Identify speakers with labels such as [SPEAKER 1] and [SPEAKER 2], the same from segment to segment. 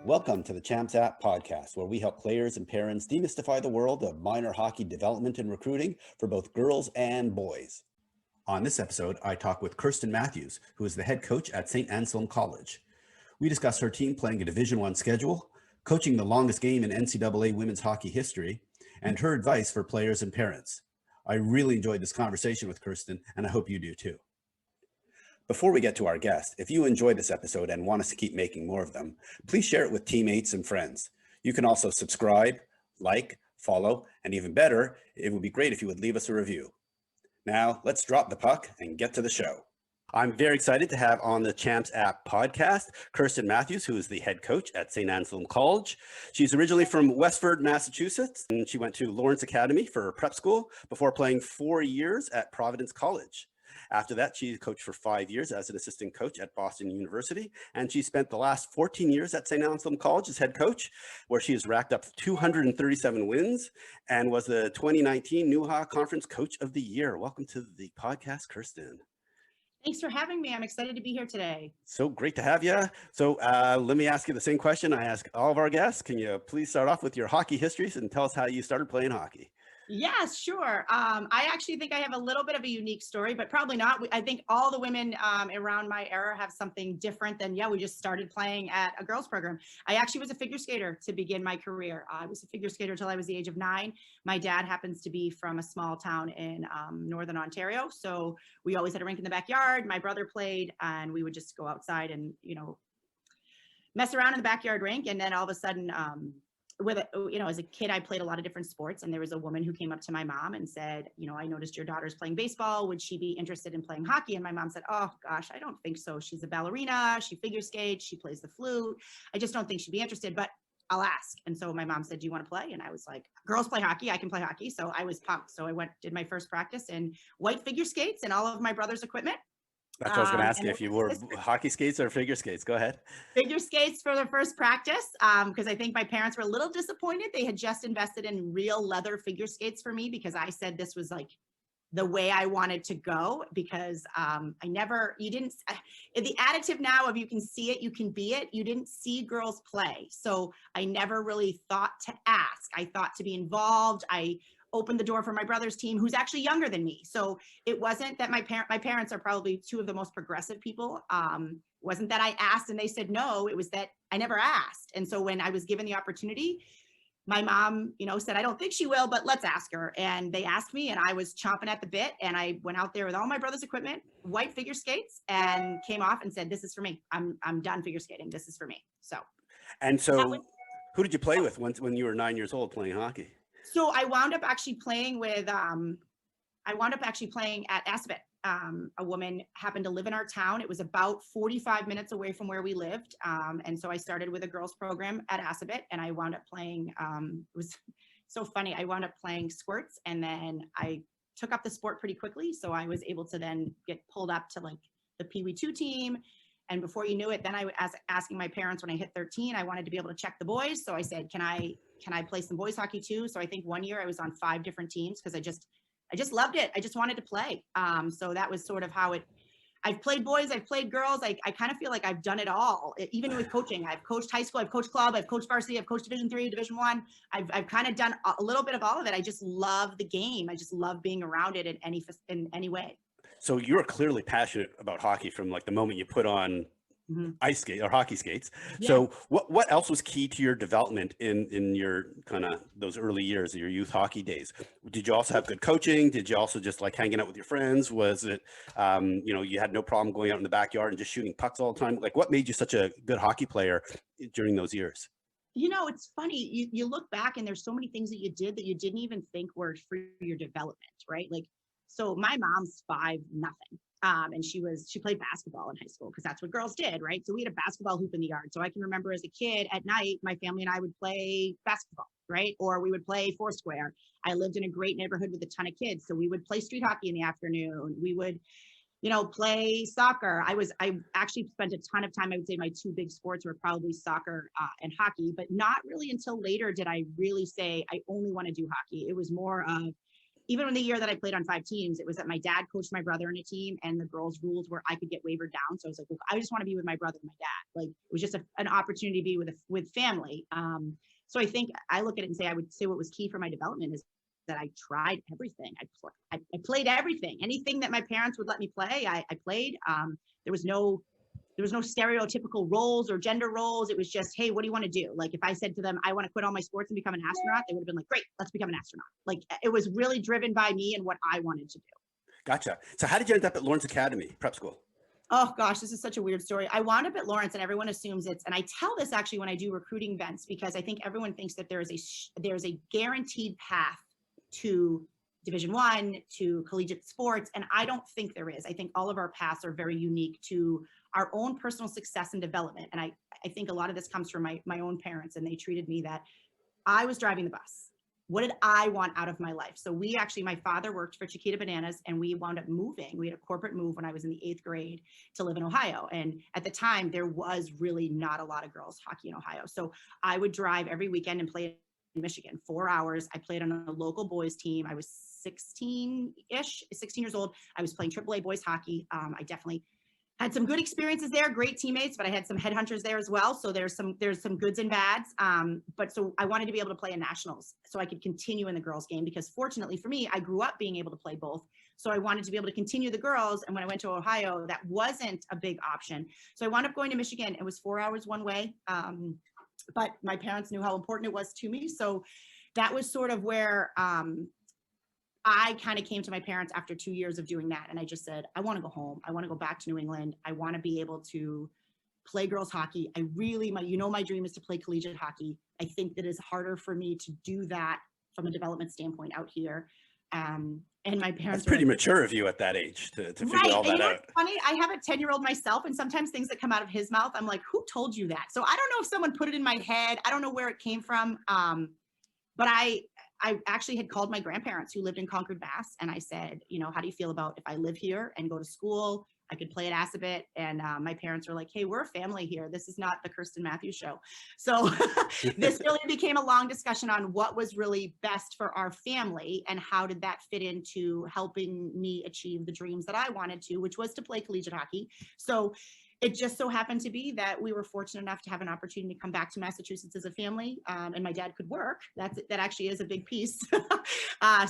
[SPEAKER 1] Welcome to the Champs App podcast, where we help players and parents demystify the world of minor hockey development and recruiting for both girls and boys. On this episode, I talk with Kerstin Matthews, who is the head coach at St. Anselm College. We discuss her team playing a Division I schedule, coaching the longest game in NCAA women's hockey history, and her advice for players and parents. I really enjoyed this conversation with Kerstin, and I hope you do too. Before we get to our guest, if you enjoyed this episode and want us to keep making more of them, please share it with teammates and friends. You can also subscribe, like, follow, and even better, it would be great if you would leave us a review. Now, let's drop the puck and get to the show. I'm very excited to have on the Champs App podcast, Kerstin Matthews, who is the head coach at St. Anselm College. She's originally from Westford, Massachusetts, and she went to Lawrence Academy for prep school before playing 4 years at Providence College. After that, she coached for 5 years as an assistant coach at Boston University, and she spent the last 14 years at St. Anselm College as head coach, where she has racked up 237 wins and was the 2019 NUHA Conference Coach of the Year. Welcome to the podcast, Kerstin.
[SPEAKER 2] Thanks for having me. I'm excited to be here today.
[SPEAKER 1] So great to have you. So let me ask you the same question I ask all of our guests. Can you please start off with your hockey histories and tell us how you started playing hockey?
[SPEAKER 2] Yes, sure. I actually think I have a little bit of a unique story, but probably not. I think all the women around my era have something different than, we just started playing at a girls program. I actually was a figure skater to begin my career. I was a figure skater until I was the age of 9. My dad happens to be from a small town in Northern Ontario. So we always had a rink in the backyard. My brother played, and we would just go outside and, mess around in the backyard rink. And then all of a sudden, as a kid, I played a lot of different sports, and there was a woman who came up to my mom and said, I noticed your daughter's playing baseball. Would she be interested in playing hockey? And my mom said, oh gosh, I don't think so. She's a ballerina. She figure skates. She plays the flute. I just don't think she'd be interested, but I'll ask. And so my mom said, do you want to play? And I was like, girls play hockey. I can play hockey. So I was pumped. So I did my first practice in white figure skates and all of my brother's equipment.
[SPEAKER 1] That's what I was going to ask you, if you were hockey skates or figure skates. Go ahead.
[SPEAKER 2] Figure skates for the first practice, because I think my parents were a little disappointed. They had just invested in real leather figure skates for me, because I said this was like the way I wanted to go, because the additive now of you can see it, you can be it, you didn't see girls play. So I never really thought to ask. I thought to be involved. I opened the door for my brother's team, who's actually younger than me. So it wasn't that my parents are probably two of the most progressive people. Wasn't that I asked and they said no, it was that I never asked. And so when I was given the opportunity, my mom, said, I don't think she will, but let's ask her. And they asked me, and I was chomping at the bit. And I went out there with all my brother's equipment, white figure skates, and came off and said, this is for me. I'm done figure skating. This is for me. So
[SPEAKER 1] who did you play with when you were 9 years old playing hockey?
[SPEAKER 2] So I wound up actually playing at Assabet. A woman happened to live in our town. It was about 45 minutes away from where we lived. And so I started with a girls program at Assabet, and I wound up playing, it was so funny. I wound up playing squirts, and then I took up the sport pretty quickly. So I was able to then get pulled up to like the Pee Wee 2 team. And before you knew it, then I was asking my parents when I hit 13, I wanted to be able to check the boys. So I said, can I play some boys hockey too? So I think one year I was on 5 different teams, because I just loved it. I just wanted to play. So that was sort of how I've played boys, I've played girls. I kind of feel like I've done it all, even with coaching. I've coached high school, I've coached club, I've coached varsity, I've coached Division 3, Division 1. I've kind of done a little bit of all of it. I just love the game. I just love being around it in any way.
[SPEAKER 1] So you're clearly passionate about hockey from like the moment you put on ice skate or hockey skates. Yeah. So what else was key to your development in your kind of those early years of your youth hockey days? Did you also have good coaching? Did you also just like hanging out with your friends? Was it, you had no problem going out in the backyard and just shooting pucks all the time? Like, what made you such a good hockey player during those years?
[SPEAKER 2] It's funny. You look back and there's so many things that you did that you didn't even think were for your development, right? Like, so my mom's 5'0". And she played basketball in high school, because that's what girls did, right? So we had a basketball hoop in the yard. So I can remember as a kid at night, my family and I would play basketball, right? Or we would play foursquare. I lived in a great neighborhood with a ton of kids. So we would play street hockey in the afternoon. We would, play soccer. I actually spent a ton of time. I would say my 2 big sports were probably soccer and hockey, but not really until later did I really say, I only want to do hockey. It was more of, even in the year that I played on 5 teams, it was that my dad coached my brother in a team, and the girls' rules were I could get wavered down. So I was like, well, I just want to be with my brother and my dad. Like, it was just an opportunity to be with family. So I think I look at it and say, I would say what was key for my development is that I tried everything. I played everything. Anything that my parents would let me play, I played. There was no stereotypical roles or gender roles. It was just, hey, what do you want to do? Like, if I said to them, I want to quit all my sports and become an astronaut, they would have been like, great, let's become an astronaut. Like, it was really driven by me and what I wanted to do.
[SPEAKER 1] Gotcha. So how did you end up at Lawrence Academy Prep School?
[SPEAKER 2] Oh gosh, this is such a weird story. I wound up at Lawrence, and everyone assumes and I tell this actually when I do recruiting events, because I think everyone thinks that there's a guaranteed path to Division I, to collegiate sports. And I don't think there is. I think all of our paths are very unique to our own personal success and development. And I think a lot of this comes from my own parents, and they treated me that I was driving the bus. What did I want out of my life? So my father worked for Chiquita Bananas, and we wound up moving. We had a corporate move when I was in the 8th grade to live in Ohio. And at the time, there was really not a lot of girls hockey in Ohio. So I would drive every weekend and play in Michigan, 4 hours. I played on a local boys team. I was 16 years old. I was playing AAA boys hockey. I definitely had some good experiences there, great teammates, but I had some headhunters there as well. So there's some goods and bads. But so I wanted to be able to play in nationals so I could continue in the girls game, because fortunately for me, I grew up being able to play both. So I wanted to be able to continue the girls. And when I went to Ohio, that wasn't a big option. So I wound up going to Michigan. It was 4 hours one way. But my parents knew how important it was to me. So that was sort of where I kind of came to my parents after 2 years of doing that. And I just said, I want to go home. I want to go back to New England. I want to be able to play girls hockey. My dream is to play collegiate hockey. I think that it's harder for me to do that from a development standpoint out here. And my parents—
[SPEAKER 1] That's pretty mature of you at that age to figure all that out.
[SPEAKER 2] It's funny, I have a 10-year-old myself, and sometimes things that come out of his mouth, I'm like, who told you that? So I don't know if someone put it in my head. I don't know where it came from. But I actually had called my grandparents who lived in Concord, Mass. And I said, how do you feel about if I live here and go to school? I could play at Assabet. And my parents were like, hey, we're a family here. This is not the Kerstin Matthews show. So this really became a long discussion on what was really best for our family and how did that fit into helping me achieve the dreams that I wanted to, which was to play collegiate hockey. So it just so happened to be that we were fortunate enough to have an opportunity to come back to Massachusetts as a family, and my dad could work. That actually is a big piece.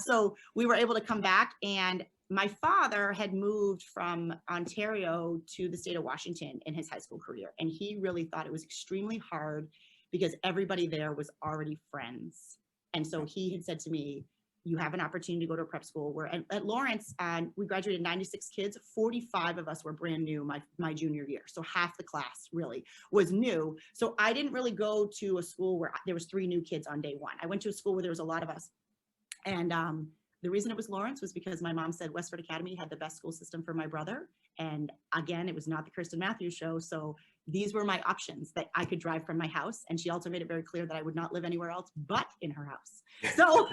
[SPEAKER 2] So we were able to come back, and my father had moved from Ontario to the state of Washington in his high school career, and he really thought it was extremely hard because everybody there was already friends. And so he had said to me, you have an opportunity to go to a prep school. Where at Lawrence, we graduated 96 kids. 45 of us were brand new my junior year. So half the class really was new. So I didn't really go to a school where there was 3 new kids on day one. I went to a school where there was a lot of us. And the reason it was Lawrence was because my mom said Westford Academy had the best school system for my brother. And again, it was not the Kerstin Matthews show. So these were my options that I could drive from my house. And she also made it very clear that I would not live anywhere else but in her house. So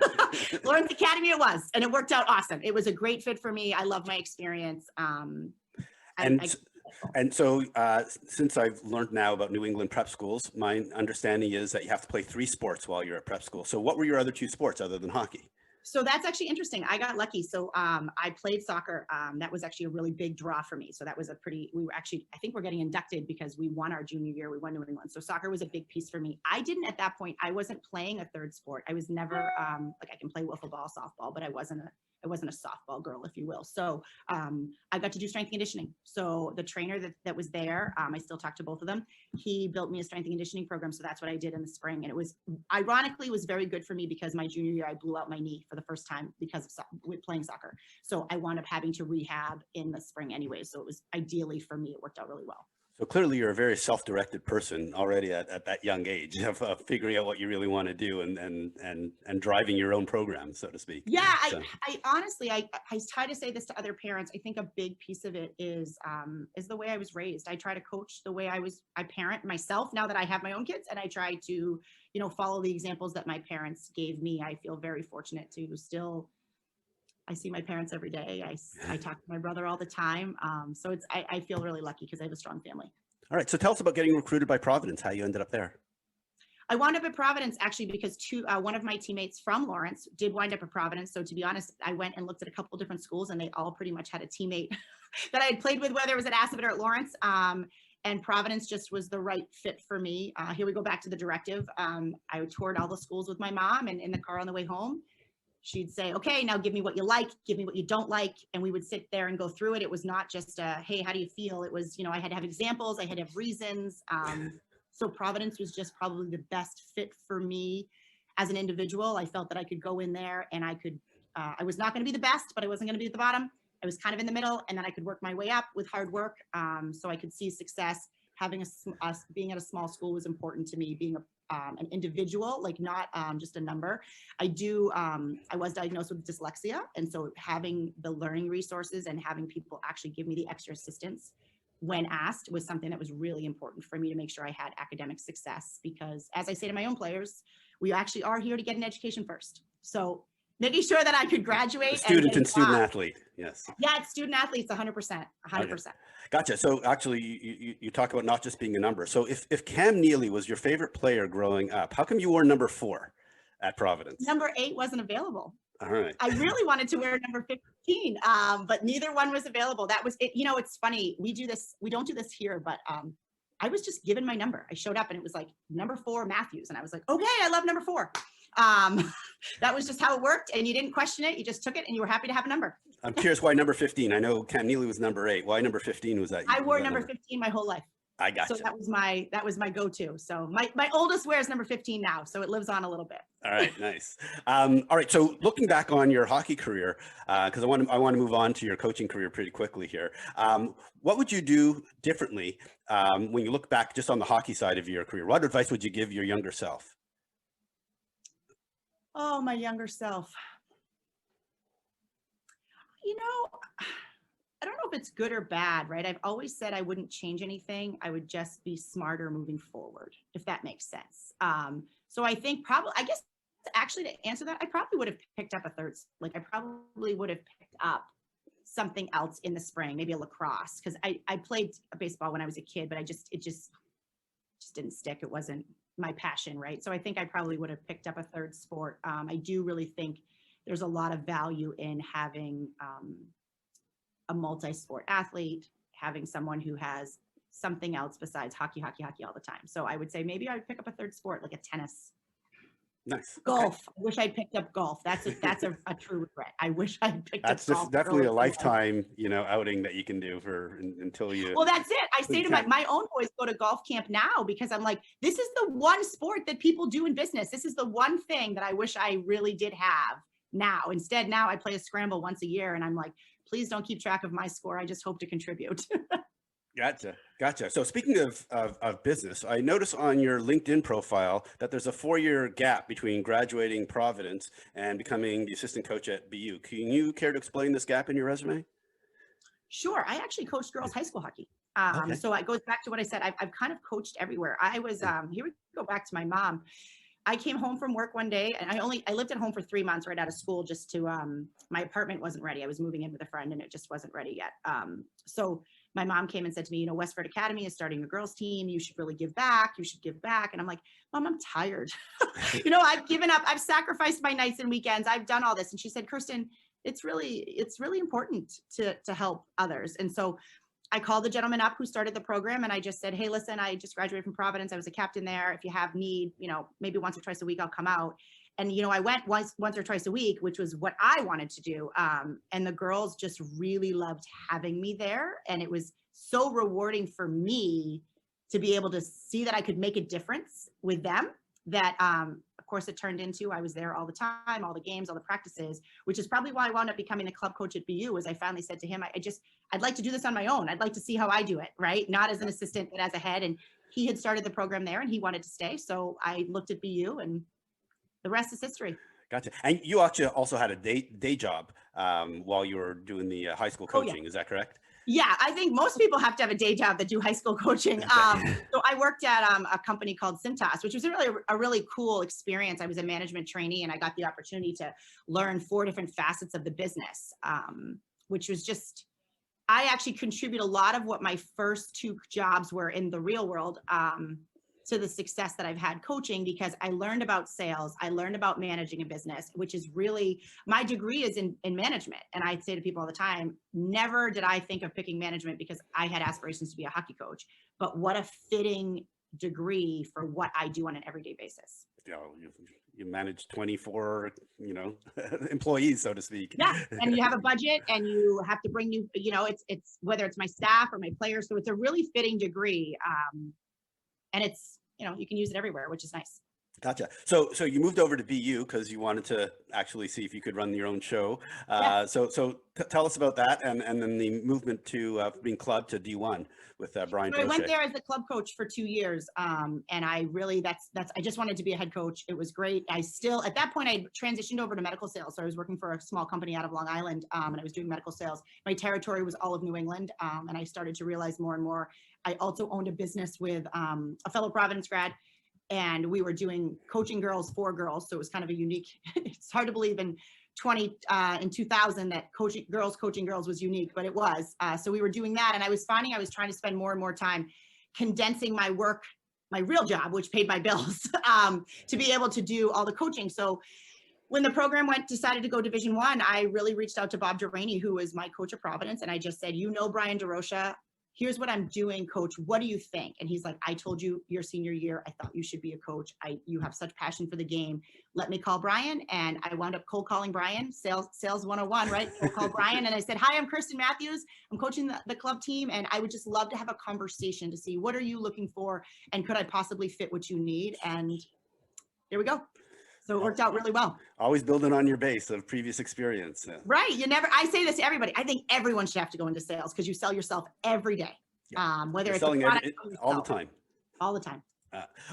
[SPEAKER 2] Lawrence Academy it was, and it worked out awesome. It was a great fit for me. I love my experience.
[SPEAKER 1] And so since I've learned now about New England prep schools, my understanding is that you have to play 3 sports while you're at prep school. So what were your other 2 sports other than hockey?
[SPEAKER 2] So that's actually interesting. I got lucky. So I played soccer. That was actually a really big draw for me. So that was I think we're getting inducted because we won our junior year. We won New England. So soccer was a big piece for me. I wasn't playing a third sport. I was never like I can play wiffle ball, softball, but I wasn't a softball girl, if you will. So I got to do strength and conditioning. So the trainer that was there, I still talk to both of them. He built me a strength and conditioning program. So that's what I did in the spring. And it was, ironically, was very good for me because my junior year, I blew out my knee for the first time because of playing soccer. So I wound up having to rehab in the spring anyway. So it was ideally for me, it worked out really well.
[SPEAKER 1] So clearly you're a very self-directed person already at that young age of figuring out what you really want to do and driving your own program, so to speak.
[SPEAKER 2] Yeah, I honestly, I try to say this to other parents. I think a big piece of it is the way I was raised. I try to coach the way I parent myself now that I have my own kids, and I try to, follow the examples that my parents gave me. I feel very fortunate to still, I see my parents every day. I talk to my brother all the time. So I feel really lucky because I have a strong family.
[SPEAKER 1] All right. So tell us about getting recruited by Providence, how you ended up there.
[SPEAKER 2] I wound up at Providence actually because one of my teammates from Lawrence did wind up at Providence. So to be honest, I went and looked at a couple different schools and they all pretty much had a teammate that I had played with, whether it was at Assabet or at Lawrence. And Providence just was the right fit for me. Here we go back to the directive. I toured all the schools with my mom, and in the car on the way home, she'd say, okay, now give me what you like, give me what you don't like. And we would sit there and go through it. It was not just hey, how do you feel? It was, I had to have examples, I had to have reasons. So Providence was just probably the best fit for me as an individual. I felt that I could go in there and I was not going to be the best, but I wasn't going to be at the bottom. I was kind of in the middle, and then I could work my way up with hard work. So I could see success. Having being at a small school was important to me, being an individual, like not just a number. I was diagnosed with dyslexia. And so having the learning resources and having people actually give me the extra assistance when asked was something that was really important for me to make sure I had academic success. Because as I say to my own players, we actually are here to get an education first. So making sure that I could graduate.
[SPEAKER 1] Student and student athlete, yes.
[SPEAKER 2] Yeah, it's student athletes, 100%.
[SPEAKER 1] Okay. Gotcha. So actually, you talk about not just being a number. So if Cam Neely was your favorite player growing up, how come you wore number 4 at Providence?
[SPEAKER 2] Number 8 wasn't available.
[SPEAKER 1] All right.
[SPEAKER 2] I really wanted to wear number 15, but neither one was available. That was it. It's funny. We don't do this here, but I was just given my number. I showed up and it was like number 4 Matthews. And I was like, okay, I love number 4. That was just how it worked. And you didn't question it. You just took it and you were happy to have a number.
[SPEAKER 1] I'm curious why number 15. I know Cam Neely was number 8. Why number 15 was that?
[SPEAKER 2] I wore number 15 my whole life.
[SPEAKER 1] I got you.
[SPEAKER 2] So that was my go-to. So my oldest wears number 15 now. So it lives on a little bit.
[SPEAKER 1] All right. Nice. All right. So looking back on your hockey career, because I want to move on to your coaching career pretty quickly here. What would you do differently when you look back just on the hockey side of your career? What advice would you give your younger self?
[SPEAKER 2] Oh, my younger self. I don't know if it's good or bad, right? I've always said I wouldn't change anything. I would just be smarter moving forward, if that makes sense. So I think actually to answer that, I probably would have picked up a third. Like I probably would have picked up something else in the spring, maybe a lacrosse, because I played baseball when I was a kid, but it just didn't stick. It wasn't my passion, right? So I think I probably would have picked up a third sport. I do really think there's a lot of value in having a multi-sport athlete, having someone who has something else besides hockey all the time. So I would say maybe I would pick up a third sport, like a tennis.
[SPEAKER 1] Nice.
[SPEAKER 2] Golf. Okay. I wish I'd picked up golf. That's a true regret. I wish I'd picked up golf.
[SPEAKER 1] That's definitely a lifetime, outing that you can do until you.
[SPEAKER 2] Well, that's it. I say to my own boys go to golf camp now because I'm like, this is the one sport that people do in business. This is the one thing that I wish I really did have now. Instead, now I play a scramble once a year and I'm like, please don't keep track of my score. I just hope to contribute.
[SPEAKER 1] Gotcha. So speaking of business, I notice on your LinkedIn profile that there's a 4-year gap between graduating Providence and becoming the assistant coach at BU. Can you care to explain this gap in your resume?
[SPEAKER 2] Sure. I actually coached girls high school hockey.
[SPEAKER 1] Okay.
[SPEAKER 2] So it goes back to what I said. I've kind of coached everywhere. I was, here we go back to my mom. I came home from work one day and I lived at home for 3 months right out of school just to, my apartment wasn't ready. I was moving in with a friend and it just wasn't ready yet. So my mom came and said to me, Westford Academy is starting a girls team. You should really give back. You should give back. And I'm like, Mom, I'm tired. I've given up. I've sacrificed my nights and weekends. I've done all this. And she said, Kerstin, it's really important to help others. And so I called the gentleman up who started the program and I just said, hey, listen, I just graduated from Providence. I was a captain there. If you have need, maybe once or twice a week, I'll come out. And, I went once or twice a week, which was what I wanted to do. And the girls just really loved having me there. And it was so rewarding for me to be able to see that I could make a difference with them that, of course, it turned into I was there all the time, all the games, all the practices, which is probably why I wound up becoming the club coach at BU. Was I finally said to him, I'd like to do this on my own. I'd like to see how I do it, right? Not as an assistant, but as a head. And he had started the program there and he wanted to stay. So I looked at BU and the rest is history.
[SPEAKER 1] Gotcha. And you actually also had a day job while you were doing the high school coaching. Oh, yeah. Is that correct?
[SPEAKER 2] Yeah, I think most people have to have a day job that do high school coaching. So I worked at a company called Cintas, which was a really cool experience. I was a management trainee and I got the opportunity to learn 4 different facets of the business, which was just, I actually contribute a lot of what my first 2 jobs were in the real world. to the success that I've had coaching, because I learned about sales. I learned about managing a business, which is really, my degree is in management. And I say to people all the time, never did I think of picking management because I had aspirations to be a hockey coach, but what a fitting degree for what I do on an everyday basis.
[SPEAKER 1] You know, you manage 24, you know, employees, so to speak.
[SPEAKER 2] Yeah, and you have a budget, and you have to bring new, you know, it's whether it's my staff or my players, so it's a really fitting degree, and it's, you know, you can use it everywhere, which is nice.
[SPEAKER 1] Gotcha. So you moved over to BU because you wanted to actually see if you could run your own show.
[SPEAKER 2] Yeah.
[SPEAKER 1] So tell us about that, and then the movement to being clubbed to D1 with Brian.
[SPEAKER 2] So I went there as the club coach for 2 years, and I really, that's I just wanted to be a head coach. It was great. I still, at that point, I transitioned over to medical sales. So I was working for a small company out of Long Island, and I was doing medical sales. My territory was all of New England, and I started to realize more and more. I also owned a business with a fellow Providence grad, and we were doing coaching girls for girls. So it was kind of a unique, it's hard to believe in 2000 that coaching girls was unique, but it was. So we were doing that, and I was finding I was trying to spend more and more time condensing my work, my real job, which paid my bills, to be able to do all the coaching. So when the program decided to go Division I, I really reached out to Bob Duraney, who was my coach at Providence, and I just said, you know, Brian DeRocha, here's what I'm doing, coach. What do you think? And he's like, I told you your senior year, I thought you should be a coach. You have such passion for the game. Let me call Brian. And I wound up cold calling Brian, sales 101, right? Cold call Brian. And I said, hi, I'm Kerstin Matthews. I'm coaching the club team. And I would just love to have a conversation to see, what are you looking for? And could I possibly fit what you need? And here we go. So it worked out really well.
[SPEAKER 1] Always building on your base of previous experience. Yeah.
[SPEAKER 2] Right. I say this to everybody. I think everyone should have to go into sales because you sell yourself every day.
[SPEAKER 1] Yeah.
[SPEAKER 2] Whether
[SPEAKER 1] You're
[SPEAKER 2] it's
[SPEAKER 1] selling
[SPEAKER 2] all
[SPEAKER 1] the time.
[SPEAKER 2] All the time.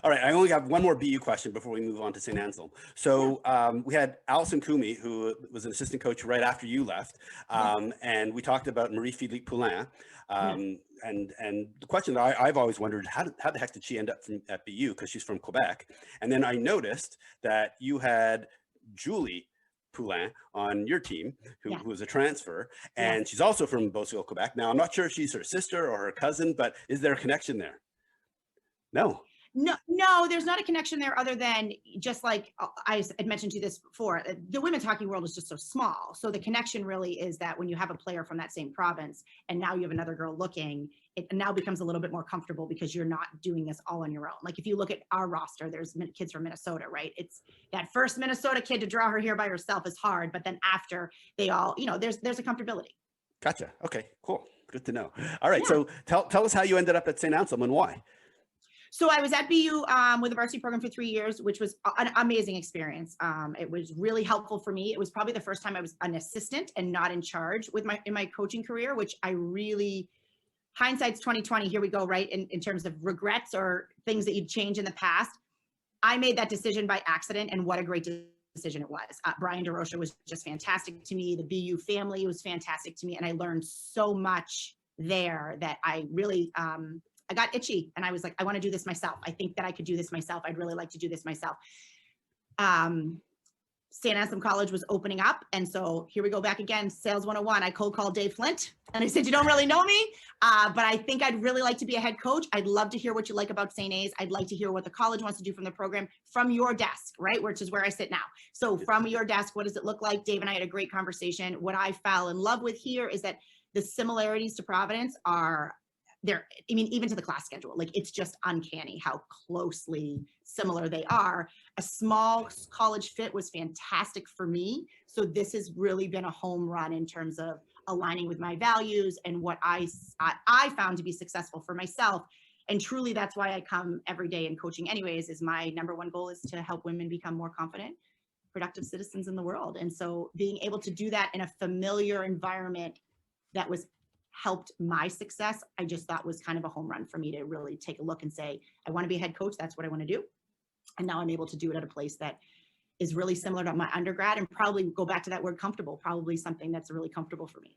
[SPEAKER 1] All right, I only have one more BU question before we move on to St. Anselm. So we had Alison Coomey, who was an assistant coach right after you left, and we talked about Marie-Philippe Poulin. And the question that I've always wondered, how the heck did she end up at BU? Because she's from Quebec. And then I noticed that you had Julie Poulin on your team, who was a transfer, and she's also from Beausejour, Quebec. Now, I'm not sure if she's her sister or her cousin, but is there a connection there? No.
[SPEAKER 2] No, there's not a connection there, other than just like I had mentioned to you this before, the women's hockey world is just so small. So the connection really is that when you have a player from that same province and now you have another girl looking, it now becomes a little bit more comfortable because you're not doing this all on your own. Like if you look at our roster, there's kids from Minnesota, right? It's that first Minnesota kid to draw her here by herself is hard, but then after they all, you know, there's a comfortability.
[SPEAKER 1] Gotcha. Okay, cool. Good to know. All right. So tell us how you ended up at St. Anselm and why.
[SPEAKER 2] So I was at BU with the varsity program for 3 years, which was an amazing experience. It was really helpful for me. It was probably the first time I was an assistant and not in charge in my coaching career, which I really, hindsight's 2020, here we go, right? In terms of regrets or things that you'd change in the past. I made that decision by accident, and what a great decision it was. Brian DeRocha was just fantastic to me. The BU family was fantastic to me. And I learned so much there that I really, I got itchy, and I was like, I want to do this myself. I think that I could do this myself. I'd really like to do this myself. St. Anselm College was opening up. And so here we go back again, sales 101. I cold called Dave Flint and I said, you don't really know me, but I think I'd really like to be a head coach. I'd love to hear what you like about St. A's. I'd like to hear what the college wants to do from the program, from your desk, right? Which is where I sit now. So from your desk, what does it look like? Dave and I had a great conversation. What I fell in love with here is that the similarities to Providence are there. I mean, even to the class schedule, like it's just uncanny how closely similar they are. A small college fit was fantastic for me. So this has really been a home run in terms of aligning with my values and what I found to be successful for myself. And truly, that's why I come every day in coaching anyways, is my number one goal is to help women become more confident, productive citizens in the world. And so being able to do that in a familiar environment that was helped my success, I just thought was kind of a home run for me to really take a look and say, I want to be a head coach. That's what I want to do. And now I'm able to do it at a place that is really similar to my undergrad, and probably go back to that word comfortable, probably something that's really comfortable for me.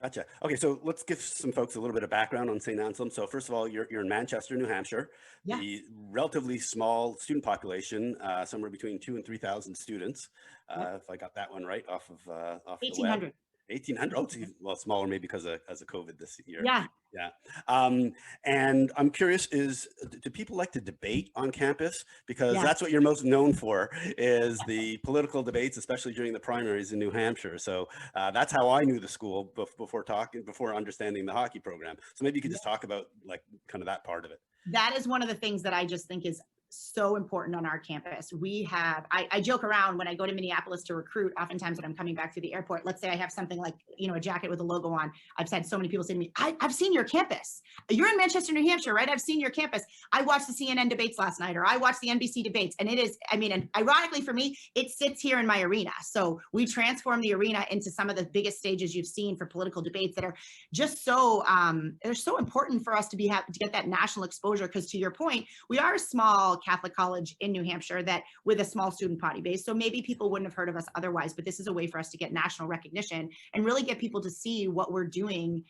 [SPEAKER 1] Gotcha. Okay, so let's give some folks a little bit of background on St. Anselm. So first of all, you're in Manchester, New Hampshire. Yeah. The relatively small student population, somewhere between 2,000 and 3,000 students, if I got that one right off of
[SPEAKER 2] 1,800.
[SPEAKER 1] 1,800. Oh, it's well, smaller maybe because of COVID this year.
[SPEAKER 2] Yeah.
[SPEAKER 1] Yeah. And I'm curious, do people like to debate on campus? Because
[SPEAKER 2] Yes.
[SPEAKER 1] that's what you're most known for, is the political debates, especially during the primaries in New Hampshire. So that's how I knew the school before understanding the hockey program. So maybe you could just talk about like kind of that part of it.
[SPEAKER 2] That is one of the things that I just think is so important on our campus. We have, I joke around when I go to Minneapolis to recruit, oftentimes when I'm coming back through the airport, let's say I have something like, a jacket with a logo on. I've had so many people say to me, I've seen your campus. You're in Manchester, New Hampshire, right? I've seen your campus. I watched the CNN debates last night, or I watched the NBC debates. And it is, and ironically for me, it sits here in my arena. So we transform the arena into some of the biggest stages you've seen for political debates that are just so, they're so important for us to get that national exposure. Because to your point, we are a small Catholic college in New Hampshire that with a small student body base. So maybe people wouldn't have heard of us otherwise, but this is a way for us to get national recognition and really get people to see what we're doing,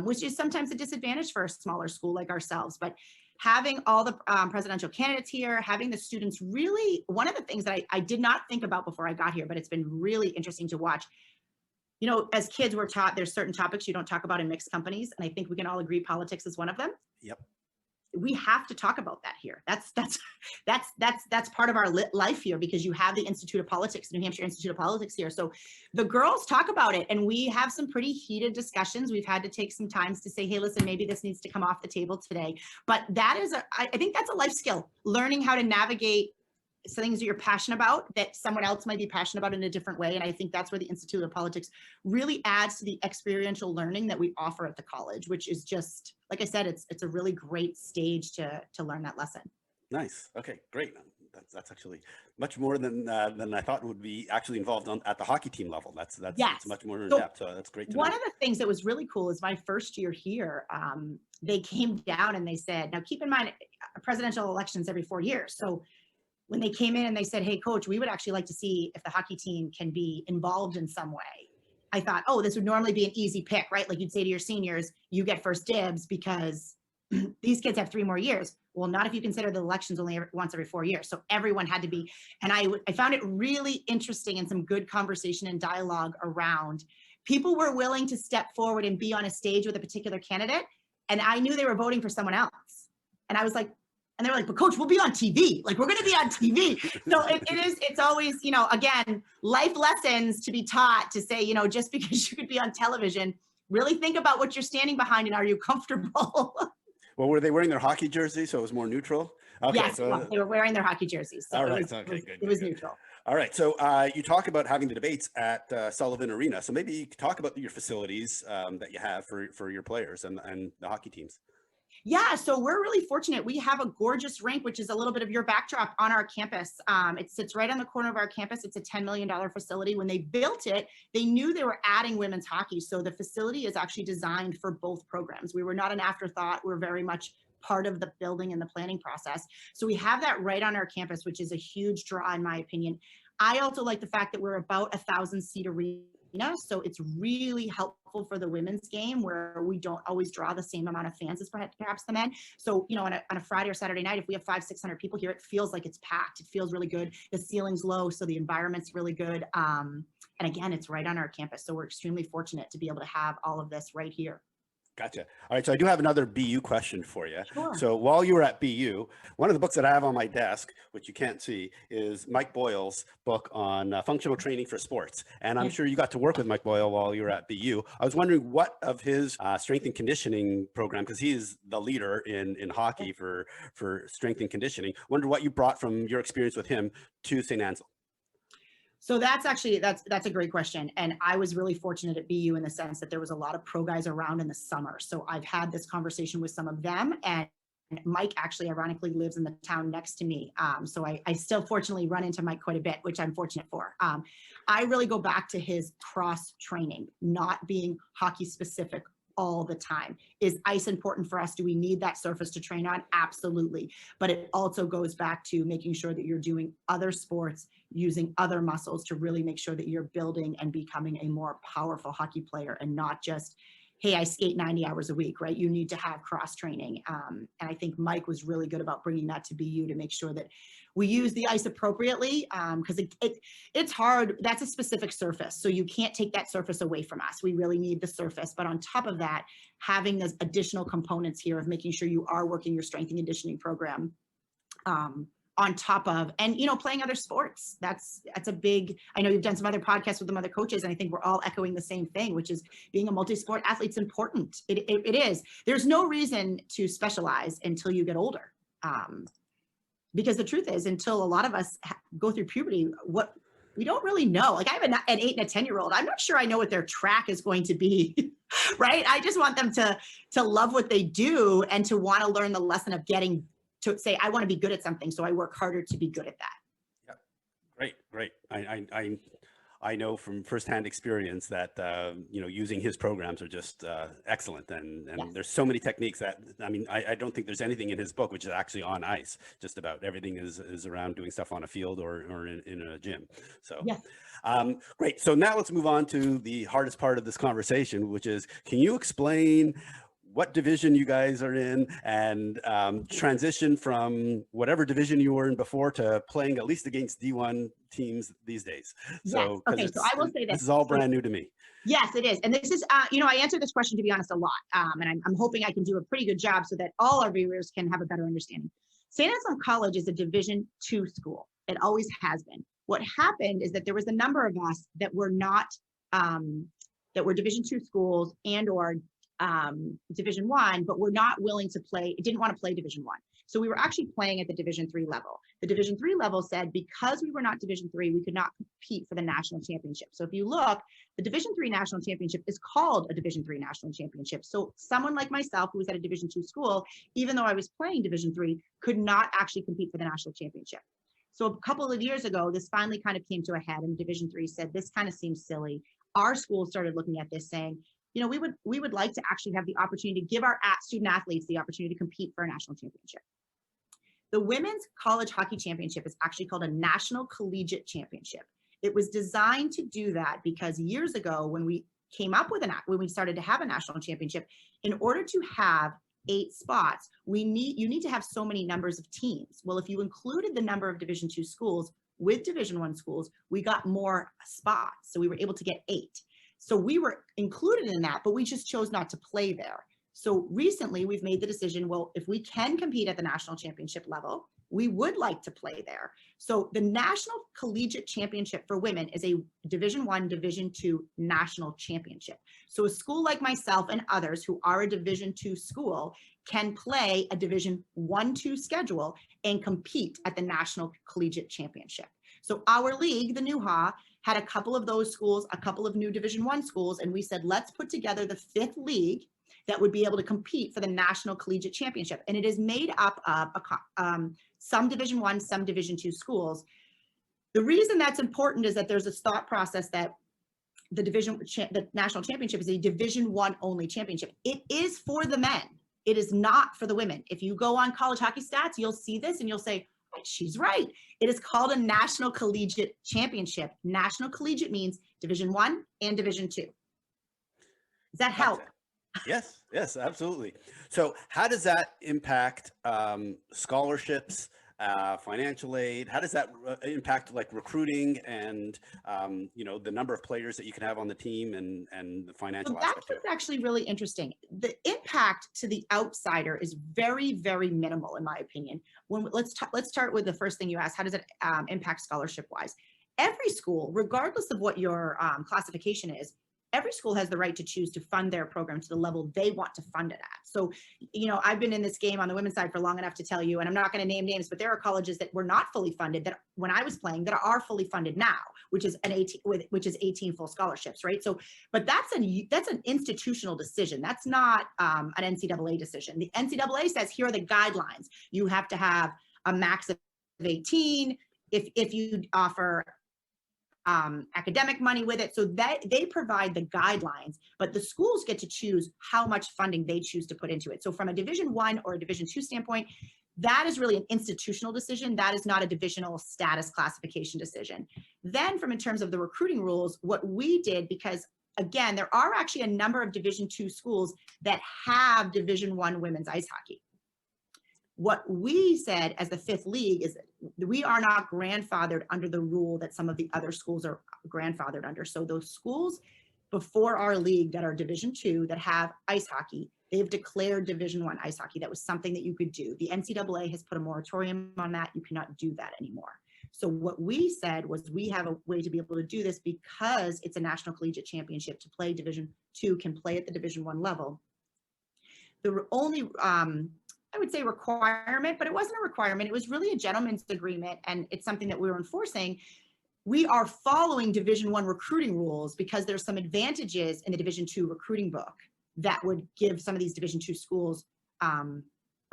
[SPEAKER 2] which is sometimes a disadvantage for a smaller school like ourselves. But having all the presidential candidates here, having the students really, one of the things that I did not think about before I got here, but it's been really interesting to watch. As kids, we're taught there's certain topics you don't talk about in mixed companies. And I think we can all agree politics is one of them.
[SPEAKER 1] Yep.
[SPEAKER 2] We have to talk about that here. That's part of our life here, because you have the Institute of Politics, New Hampshire Institute of Politics here. So the girls talk about it, and we have some pretty heated discussions. We've had to take some times to say, hey, listen, maybe this needs to come off the table today. But that is, I think that's a life skill, learning how to navigate things that you're passionate about that someone else might be passionate about in a different way. And I think that's where the Institute of Politics really adds to the experiential learning that we offer at the college, which is just, like I said, it's a really great stage to learn that lesson.
[SPEAKER 1] Nice. Okay, great. That's actually much more than I thought would be actually involved at the hockey team level. That's
[SPEAKER 2] Yes.
[SPEAKER 1] It's much more in depth. So that's great to know.
[SPEAKER 2] One of the things that was really cool is my first year here, they came down and they said, now keep in mind, presidential elections every 4 years. So when they came in and they said, hey, coach, we would actually like to see if the hockey team can be involved in some way. I thought, oh, this would normally be an easy pick, right? Like you'd say to your seniors, you get first dibs because these kids have 3 more years. Well, not if you consider the elections only once every 4 years. So everyone had to be, and I found it really interesting and some good conversation and dialogue around people were willing to step forward and be on a stage with a particular candidate. And I knew they were voting for someone else. And I was like, and they were like, but coach, we'll be on TV. Like, we're going to be on TV. So it's always, again, life lessons to be taught to say, just because you could be on television, really think about what you're standing behind and are you comfortable?
[SPEAKER 1] Well, were they wearing their hockey jerseys, so it was more neutral? Okay,
[SPEAKER 2] yes, so they were wearing their hockey jerseys. So
[SPEAKER 1] all right,
[SPEAKER 2] it was neutral.
[SPEAKER 1] All right, so you talk about having the debates at Sullivan Arena. So maybe you could talk about your facilities that you have for your players and the hockey teams.
[SPEAKER 2] Yeah, so we're really fortunate. We have a gorgeous rink, which is a little bit of your backdrop on our campus. It sits right on the corner of our campus. It's a $10 million facility. When they built it, they knew they were adding women's hockey. So the facility is actually designed for both programs. We were not an afterthought. We're very much part of the building and the planning process. So we have that right on our campus, which is a huge draw, in my opinion. I also like the fact that we're about 1,000-seat arena. So it's really helpful for the women's game where we don't always draw the same amount of fans as perhaps the men. So, on a Friday or Saturday night, if we have 500-600 people here, it feels like it's packed. It feels really good. The ceiling's low, so the environment's really good. And again, it's right on our campus. So we're extremely fortunate to be able to have all of this right here.
[SPEAKER 1] Gotcha. All right. So I do have another BU question for you.
[SPEAKER 2] Sure.
[SPEAKER 1] So while you were at BU, one of the books that I have on my desk, which you can't see, is Mike Boyle's book on functional training for sports. And I'm sure you got to work with Mike Boyle while you were at BU. I was wondering what of his strength and conditioning program, because he is the leader in hockey for strength and conditioning. Wonder what you brought from your experience with him to St. Anselm.
[SPEAKER 2] So that's a great question. And I was really fortunate at BU in the sense that there was a lot of pro guys around in the summer. So I've had this conversation with some of them, and Mike actually ironically lives in the town next to me. So I still fortunately run into Mike quite a bit, which I'm fortunate for. I really go back to his cross training, not being hockey specific all the time. Is ice important for us? Do we need that surface to train on? Absolutely. But it also goes back to making sure that you're doing other sports, using other muscles to really make sure that you're building and becoming a more powerful hockey player, and not just, hey, I skate 90 hours a week, right? You need to have cross training. And I think Mike was really good about bringing that to BU to make sure that We use the ice appropriately because it's hard. That's a specific surface. So you can't take that surface away from us. We really need the surface. But on top of that, having those additional components here of making sure you are working your strength and conditioning program on top of, and, you know, playing other sports. That's a big, I know you've done some other podcasts with some other coaches, and I think we're all echoing the same thing, which is being a multi-sport athlete's important. It is. There's no reason to specialize until you get older. Because the truth is, until a lot of us go through puberty, what we don't really know. Like I have an 8 and a 10-year-old. I'm not sure I know what their track is going to be, right? I just want them to love what they do and to want to learn the lesson of getting to say, I want to be good at something, so I work harder to be good at that.
[SPEAKER 1] Yeah, great. I know from firsthand experience that you know, using his programs are just excellent, and
[SPEAKER 2] Yes.
[SPEAKER 1] There's so many techniques that, I mean, I don't think there's anything in his book which is actually on ice. Just about everything is around doing stuff on a field or in a gym. So
[SPEAKER 2] Yes.
[SPEAKER 1] Great. So now let's move on to the hardest part of this conversation, which is, can you explain what division you guys are in, and transition from whatever division you were in before to playing at least against D1 teams these days? So,
[SPEAKER 2] yes. Okay, so I will say
[SPEAKER 1] this is all brand new to me.
[SPEAKER 2] Yes, it is. And this is, you know, I answer this question, to be honest, a lot. And I'm hoping I can do a pretty good job so that all our viewers can have a better understanding. St. Anselm College is a Division II school. It always has been. What happened is that there was a number of us that were not, that were Division II schools and or Division I, but were not willing to play, didn't want to play Division I. So we were actually playing at the Division III level. The Division III level said, because we were not Division III, we could not compete for the national championship. So if you look, the Division III national championship is called a Division III national championship. So someone like myself, who was at a Division II school, even though I was playing Division III, could not actually compete for the national championship. So a couple of years ago, this finally kind of came to a head, and Division III said, this kind of seems silly. Our school started looking at this saying, you know, we would like to actually have the opportunity to give our student athletes the opportunity to compete for a national championship. The Women's College Hockey Championship is actually called a National Collegiate Championship. It was designed to do that because years ago, when we came up with when we started to have a national championship, in order to have 8 spots, you need to have so many numbers of teams. Well, if you included the number of Division II schools with Division I schools, we got more spots. So we were able to get 8. So we were included in that, but we just chose not to play there. So recently we've made the decision, well, if we can compete at the national championship level, we would like to play there. So the National Collegiate Championship for women is a Division I, Division II national championship. So a school like myself and others who are a Division II school can play a Division I-II schedule and compete at the National Collegiate Championship. So our league, the NUHA, had a couple of those schools, a couple of new Division I schools, and we said, let's put together the 5th league that would be able to compete for the National Collegiate Championship. And it is made up of some Division I, some Division II schools. The reason that's important is that there's a thought process that the National Championship is a Division I only championship. It is for the men. It is not for the women. If you go on College Hockey Stats, you'll see this and you'll say, she's right. It is called a National Collegiate Championship. National Collegiate means Division I and Division II. Does that help?
[SPEAKER 1] Yes, absolutely. So how does that impact scholarships, financial aid? How does that impact like recruiting and you know, the number of players that you can have on the team and the financial aspect?
[SPEAKER 2] That's what's actually really interesting. The impact to the outsider is very, very minimal, in my opinion. Let's start with the first thing you asked. How does it impact scholarship wise? Every school, regardless of what your classification is, every school has the right to choose to fund their program to the level they want to fund it at. So, you know, I've been in this game on the women's side for long enough to tell you, and I'm not going to name names, but there are colleges that were not fully funded that when I was playing that are fully funded now, which is 18 full scholarships, right? So, but that's an institutional decision. That's not an NCAA decision. The NCAA says here are the guidelines. You have to have a max of 18. If you offer academic money with it. So that they provide the guidelines, but the schools get to choose how much funding they choose to put into it. So from a Division I or a Division II standpoint, that is really an institutional decision. That is not a divisional status classification decision. Then in terms of the recruiting rules, what we did, because again, there are actually a number of Division II schools that have Division I women's ice hockey. What we said as the 5th league is we are not grandfathered under the rule that some of the other schools are grandfathered under. So those schools before our league that are Division II that have ice hockey, they've declared Division I ice hockey. That was something that you could do. The NCAA has put a moratorium on that. You cannot do that anymore. So what we said was we have a way to be able to do this because it's a national collegiate championship. To play Division II can play at the Division I level. The only, I would say requirement, but it wasn't a requirement. It was really a gentleman's agreement, and it's something that we were enforcing. We are following Division I recruiting rules because there's some advantages in the Division II recruiting book that would give some of these Division II schools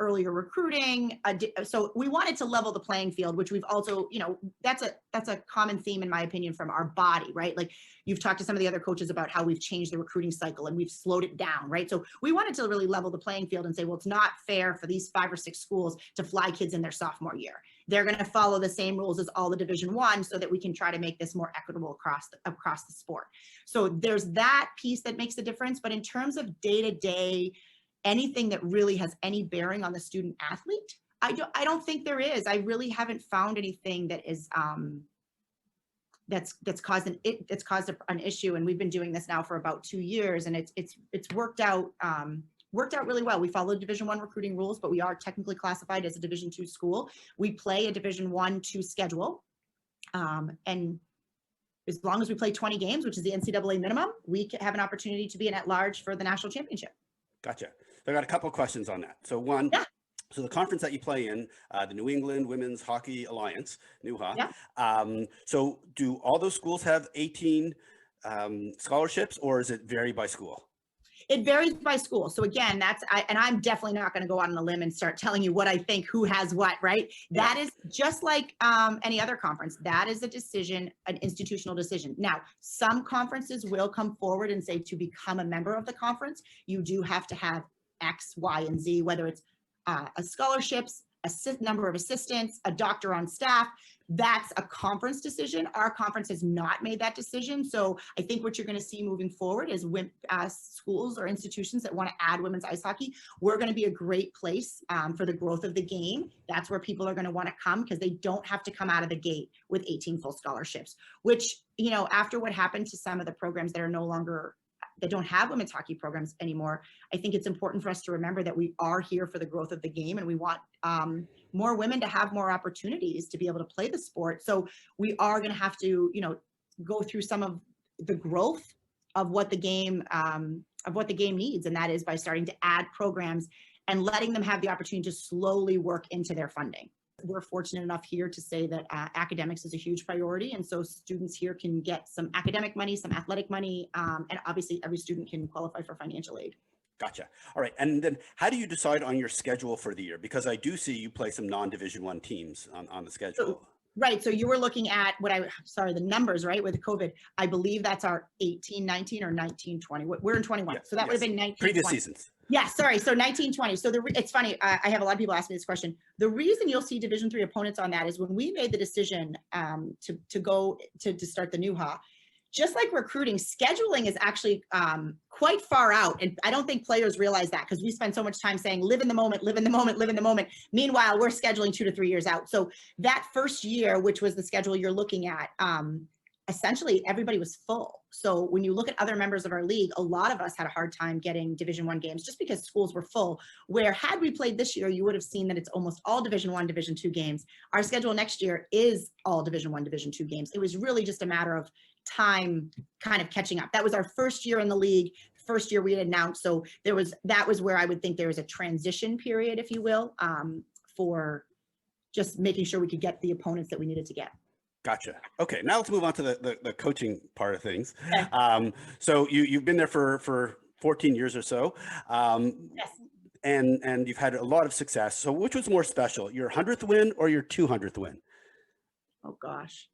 [SPEAKER 2] earlier recruiting. So we wanted to level the playing field, which we've also, you know, that's a common theme in my opinion from our body, right? Like you've talked to some of the other coaches about how we've changed the recruiting cycle and we've slowed it down, right? So we wanted to really level the playing field and say, well, it's not fair for these 5 or 6 schools to fly kids in their sophomore year. They're going to follow the same rules as all the Division I so that we can try to make this more equitable across the sport. So there's that piece that makes the difference. But in terms of day-to-day, anything that really has any bearing on the student athlete, I don't think there is. I really haven't found anything that is that's caused an issue. And we've been doing this now for about 2 years, and it's worked out really well. We follow Division I recruiting rules, but we are technically classified as a Division II school. We play a Division I/II schedule, and as long as we play 20 games, which is the NCAA minimum, we have an opportunity to be an at-large for the national championship.
[SPEAKER 1] Gotcha. So I got a couple of questions on that. So one, so the conference that you play in, the New England Women's Hockey Alliance, NUHA.
[SPEAKER 2] Yeah.
[SPEAKER 1] So do all those schools have 18 scholarships, or is it vary by school?
[SPEAKER 2] It varies by school. So again, and I'm definitely not going to go out on a limb and start telling you what I think, who has what, right? That is just like any other conference. That is a decision, an institutional decision. Now, some conferences will come forward and say to become a member of the conference, you do have to have X, Y, and Z, whether it's a scholarships, number of assistants, a doctor on staff. That's a conference decision. Our conference has not made that decision. So I think what you're going to see moving forward is schools or institutions that want to add women's ice hockey, we're going to be a great place for the growth of the game. That's where people are going to want to come because they don't have to come out of the gate with 18 full scholarships, which, you know, after what happened to some of the programs that are no longer, that don't have women's hockey programs anymore, I think it's important for us to remember that we are here for the growth of the game, and we want more women to have more opportunities to be able to play the sport. So we are going to have to, you know, go through some of the growth of what the game needs, and that is by starting to add programs and letting them have the opportunity to slowly work into their funding. We're fortunate enough here to say that academics is a huge priority, and so students here can get some academic money, some athletic money, and obviously every student can qualify for financial aid.
[SPEAKER 1] Gotcha. All right. And then how do you decide on your schedule for the year? Because I do see you play some non-Division I teams on the schedule.
[SPEAKER 2] Right. So you were looking at the numbers, right? With COVID, I believe that's our 18-19 or 19-20. We're in 21. So that would have been 19-20.
[SPEAKER 1] Previous seasons.
[SPEAKER 2] Yeah, sorry. So 19-20. So it's funny. I have a lot of people ask me this question. The reason you'll see Division III opponents on that is when we made the decision to go to start the NUHA, just like recruiting, scheduling is actually quite far out. And I don't think players realize that because we spend so much time saying, live in the moment, live in the moment, live in the moment. Meanwhile, we're scheduling 2 to 3 years out. So that first year, which was the schedule you're looking at, essentially everybody was full. So when you look at other members of our league, a lot of us had a hard time getting Division I games just because schools were full, where had we played this year, you would have seen that it's almost all Division I, Division II games. Our schedule next year is all Division I, Division II games. It was really just a matter of time kind of catching up. That was our first year in the league, first year we had announced. So that was where I would think there was a transition period, if you will, for just making sure we could get the opponents that we needed to get.
[SPEAKER 1] Gotcha. Okay, now let's move on to the coaching part of things.
[SPEAKER 2] Okay.
[SPEAKER 1] So you've been there for 14 years or so.
[SPEAKER 2] Yes.
[SPEAKER 1] And you've had a lot of success. So which was more special, your 100th win or your 200th win?
[SPEAKER 2] Oh gosh,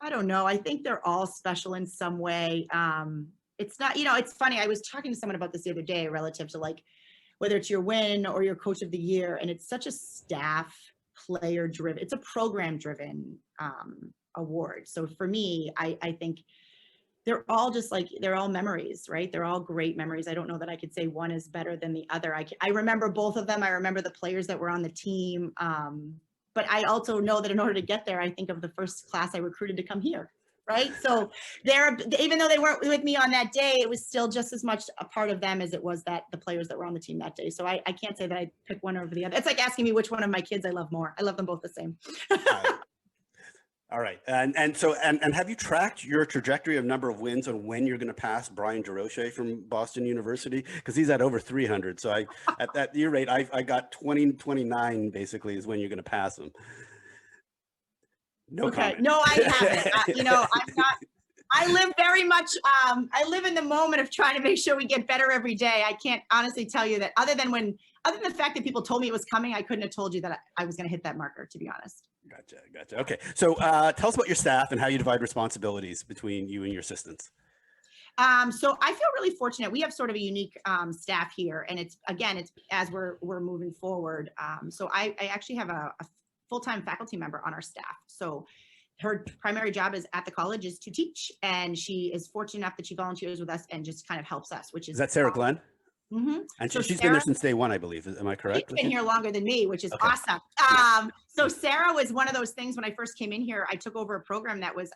[SPEAKER 2] I don't know. I think they're all special in some way. It's not, you know, it's funny. I was talking to someone about this the other day relative to like whether it's your win or your coach of the year, and it's such a staff player driven, it's a program driven award. So for me, I think they're all just like, they're all memories, right? They're all great memories. I don't know that I could say one is better than the other. I remember both of them. I remember the players that were on the team. but I also know that in order to get there, I think of the first class I recruited to come here. Right. So even though they weren't with me on that day, it was still just as much a part of them as it was that the players that were on the team that day. So I can't say that I pick one over the other. It's like asking me which one of my kids I love more. I love them both the same.
[SPEAKER 1] All right. And have you tracked your trajectory of number of wins and when you're going to pass Brian DeRoche from Boston University? Because he's at over 300. So at your rate, I got 29 basically is when you're going to pass him. No comment.
[SPEAKER 2] No, I haven't. I'm not. I live very much. I live in the moment of trying to make sure we get better every day. I can't honestly tell you that other than the fact that people told me it was coming, I couldn't have told you that I was going to hit that marker, to be honest.
[SPEAKER 1] Gotcha. Okay. So tell us about your staff and how you divide responsibilities between you and your assistants.
[SPEAKER 2] So I feel really fortunate. We have sort of a unique staff here, and it's as we're moving forward. So I actually have a full-time faculty member on our staff. So her primary job is at the college is to teach, and she is fortunate enough that she volunteers with us and just kind of helps us, which is
[SPEAKER 1] that Sarah Glenn?
[SPEAKER 2] Mm-hmm.
[SPEAKER 1] And so she's been there since day one, I believe. Am I correct?
[SPEAKER 2] She's been here longer than me, which is awesome. So Sarah was one of those things when I first came in here. I took over a program that was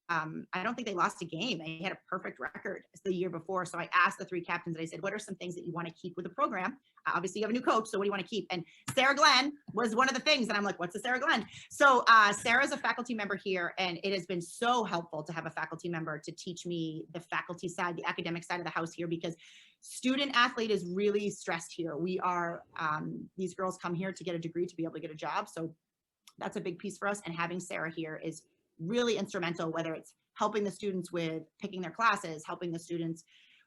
[SPEAKER 2] I don't think they lost a game. They had a perfect record the year before. So I asked the three captains and I said, what are some things that you want to keep with the program? Obviously you have a new coach, so what do you want to keep? And Sarah Glenn was one of the things. And I'm like, what's a Sarah Glenn? So Sarah's a faculty member here, and it has been so helpful to have a faculty member to teach me the faculty side, the academic side of the house here, because student athlete is really stressed here. We are, these girls come here to get a degree to be able to get a job. So that's a big piece for us. And having Sarah here is really instrumental, whether it's helping the students with picking their classes, helping the students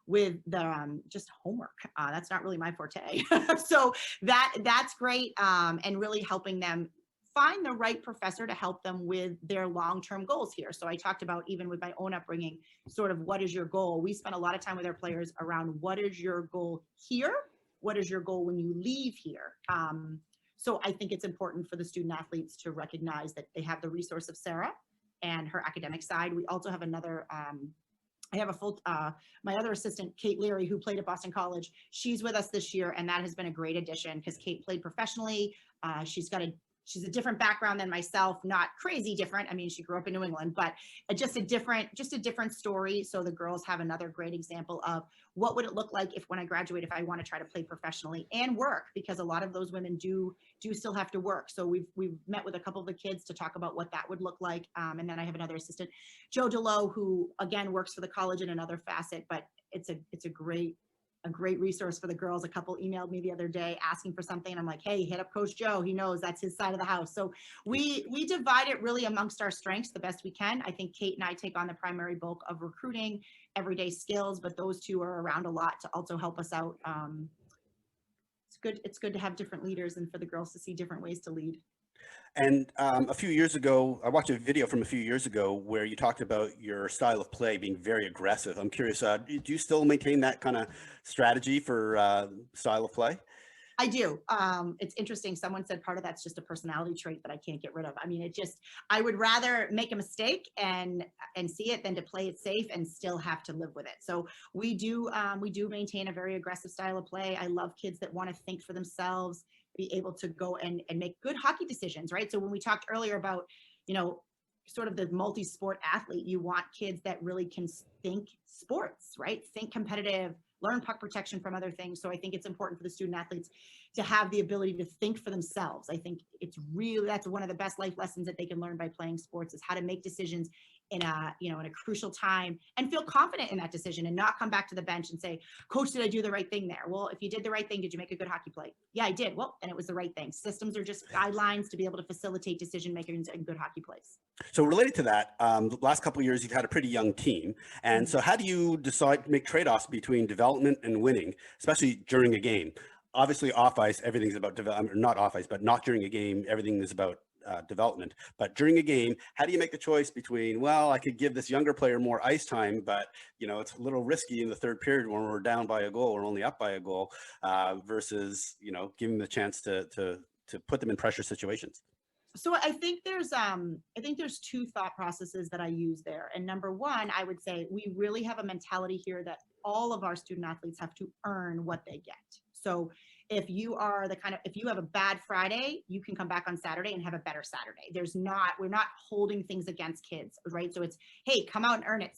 [SPEAKER 2] with the just homework. That's not really my forte. So that's great. And really helping them find the right professor to help them with their long-term goals here. So I talked about, even with my own upbringing, sort of what is your goal? We spend a lot of time with our players around what is your goal here? What is your goal when you leave here? So I think it's important for the student athletes to recognize that they have the resource of Sarah and her academic side. We also have another, I have a full, my other assistant, Kate Leary, who played at Boston College. She's with us this year, and that has been a great addition because Kate played professionally. She's a different background than myself, not crazy different. I mean, she grew up in New England, but just a different story. So the girls have another great example of what would it look like if, when I graduate, if I want to try to play professionally and work, because a lot of those women do still have to work. So we've met with a couple of the kids to talk about what that would look like. And then I have another assistant, Joe DeLoe, who again works for the college in another facet, but it's a great resource for the girls. A couple emailed me the other day asking for something, and I'm like, hey, hit up Coach Joe. He knows that's his side of the house. So we divide it really amongst our strengths the best we can. I think Kate and I take on the primary bulk of recruiting, everyday skills, but those two are around a lot to also help us out. It's good to have different leaders and for the girls to see different ways to lead.
[SPEAKER 1] And a few years ago, I watched a video from a few years ago where you talked about your style of play being very aggressive. I'm curious, do you still maintain that kind of strategy for style of play?
[SPEAKER 2] I do. It's interesting. Someone said part of that's just a personality trait that I can't get rid of. I mean, I would rather make a mistake and see it than to play it safe and still have to live with it. So we do maintain a very aggressive style of play. I love kids that want to think for themselves, be able to go and make good hockey decisions, right? So when we talked earlier about, sort of the multi-sport athlete, you want kids that really can think sports, right? Think competitive, learn puck protection from other things. So I think it's important for the student athletes to have the ability to think for themselves. I think that's one of the best life lessons that they can learn by playing sports, is how to make decisions in a crucial time and feel confident in that decision and not come back to the bench and say, coach, did I do the right thing there? Well, if you did the right thing, did you make a good hockey play? Yeah, I did. Well, then it was the right thing. Systems are just guidelines to be able to facilitate decision making and good hockey plays.
[SPEAKER 1] So related to that, the last couple of years, you've had a pretty young team. And so how do you decide to make trade-offs between development and winning, especially during a game? Obviously off ice, everything's about development, not off ice, but not during a game, everything is about development. But during a game, how do you make the choice between, well, I could give this younger player more ice time, but it's a little risky in the third period when we're down by a goal or only up by a goal, versus giving them the chance to put them in pressure situations?
[SPEAKER 2] So I think there's two thought processes that I use there. And number one, I would say we really have a mentality here that all of our student athletes have to earn what they get. So if you are if you have a bad Friday, you can come back on Saturday and have a better Saturday. We're not holding things against kids, right? So it's, hey, come out and earn it.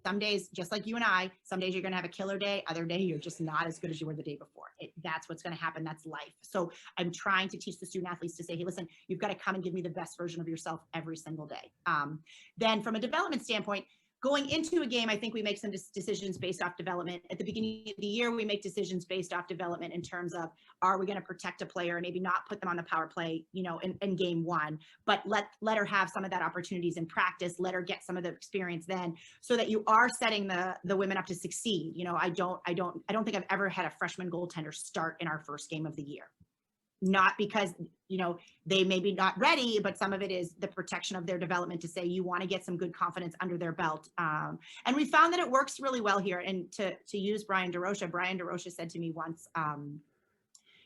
[SPEAKER 2] Some days, just like you and I, some days you're going to have a killer day. Other day, you're just not as good as you were the day before. That's what's going to happen. That's life. So I'm trying to teach the student athletes to say, hey, listen, you've got to come and give me the best version of yourself every single day. Then from a development standpoint, going into a game, I think we make some decisions based off development. At the beginning of the year, we make decisions based off development in terms of, are we going to protect a player and maybe not put them on the power play, in game one, but let her have some of that opportunities in practice, let her get some of the experience then, so that you are setting the women up to succeed. I don't think I've ever had a freshman goaltender start in our first game of the year. Not because, they may be not ready, but some of it is the protection of their development to say, you want to get some good confidence under their belt. And we found that it works really well here. And to use Brian DeRocha said to me once,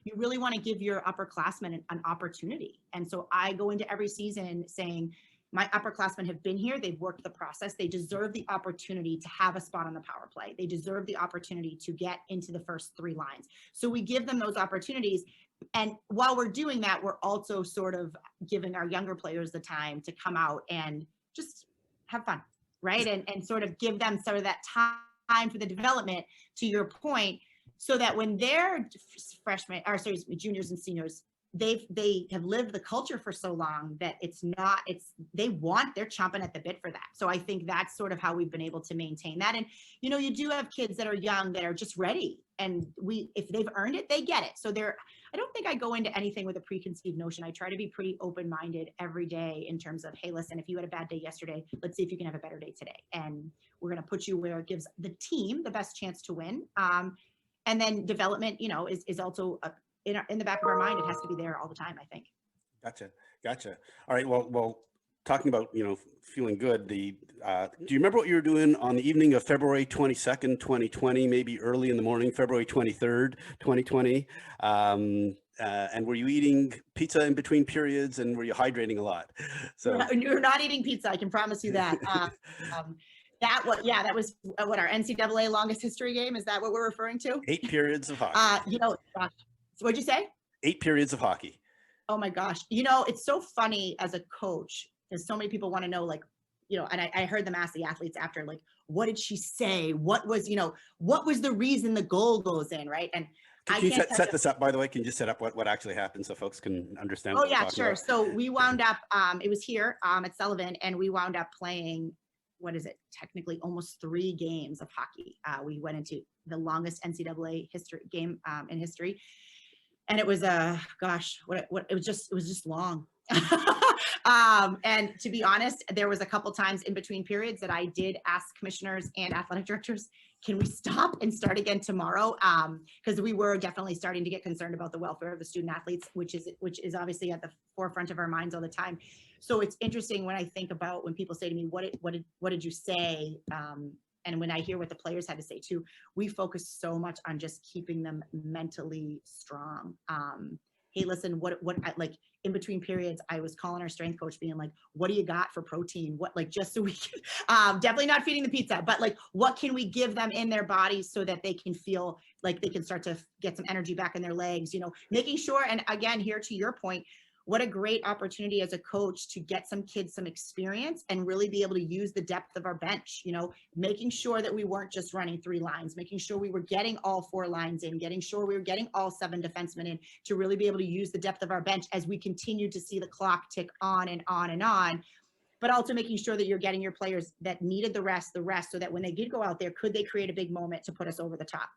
[SPEAKER 2] you really want to give your upperclassmen an opportunity. And so I go into every season saying, my upperclassmen have been here. They've worked the process. They deserve the opportunity to have a spot on the power play. They deserve the opportunity to get into the first three lines. So we give them those opportunities. And while we're doing that, we're also sort of giving our younger players the time to come out and just have fun, right? And sort of give them sort of that time for the development, to your point, so that when they're juniors and seniors, they have lived the culture for so long that they're chomping at the bit for that. So I think that's sort of how we've been able to maintain that. And, you do have kids that are young that are just ready, and if they've earned it, they get it. So I don't think I go into anything with a preconceived notion. I try to be pretty open-minded every day in terms of, hey, listen, if you had a bad day yesterday, let's see if you can have a better day today. And we're going to put you where it gives the team the best chance to win. And then development, is also in the back of our mind. It has to be there all the time, I think.
[SPEAKER 1] Gotcha. All right. Well, talking about, feeling good, do you remember what you were doing on the evening of February 22nd, 2020, maybe early in the morning, February 23rd, 2020? And were you eating pizza in between periods, and were you hydrating a lot? So
[SPEAKER 2] you're not eating pizza, I can promise you that. That was what our NCAA longest history game. Is that what we're referring to?
[SPEAKER 1] 8 periods of hockey.
[SPEAKER 2] Gosh, what'd you say?
[SPEAKER 1] 8 periods of hockey.
[SPEAKER 2] Oh my gosh. It's so funny as a coach, because so many people want to know, and I heard them ask the athletes after, what did she say? What was the reason the goal goes in, right? And
[SPEAKER 1] can you set this up, by the way? Can you just set up what actually happened so folks can understand?
[SPEAKER 2] Oh yeah, sure. About? So we wound up, it was here at Sullivan, and we wound up playing, technically almost 3 games of hockey. We went into the longest NCAA game in history. And it was it was just long. And to be honest, there was a couple times in between periods that I did ask commissioners and athletic directors, can we stop and start again tomorrow? Because we were definitely starting to get concerned about the welfare of the student athletes, which is obviously at the forefront of our minds all the time. So it's interesting when I think about when people say to me, what did you say? And when I hear what the players had to say too, we focus so much on just keeping them mentally strong. Hey, listen, in between periods, I was calling our strength coach being like, what do you got for protein? Just so we can, definitely not feeding the pizza, but what can we give them in their bodies so that they can feel like they can start to get some energy back in their legs, making sure. And again, here to your point, what a great opportunity as a coach to get some kids some experience and really be able to use the depth of our bench, making sure that we weren't just running 3 lines, making sure we were getting all 4 lines in, getting sure we were getting all 7 defensemen in, to really be able to use the depth of our bench as we continue to see the clock tick on and on and on, but also making sure that you're getting your players that needed the rest, so that when they did go out there, could they create a big moment to put us over the top?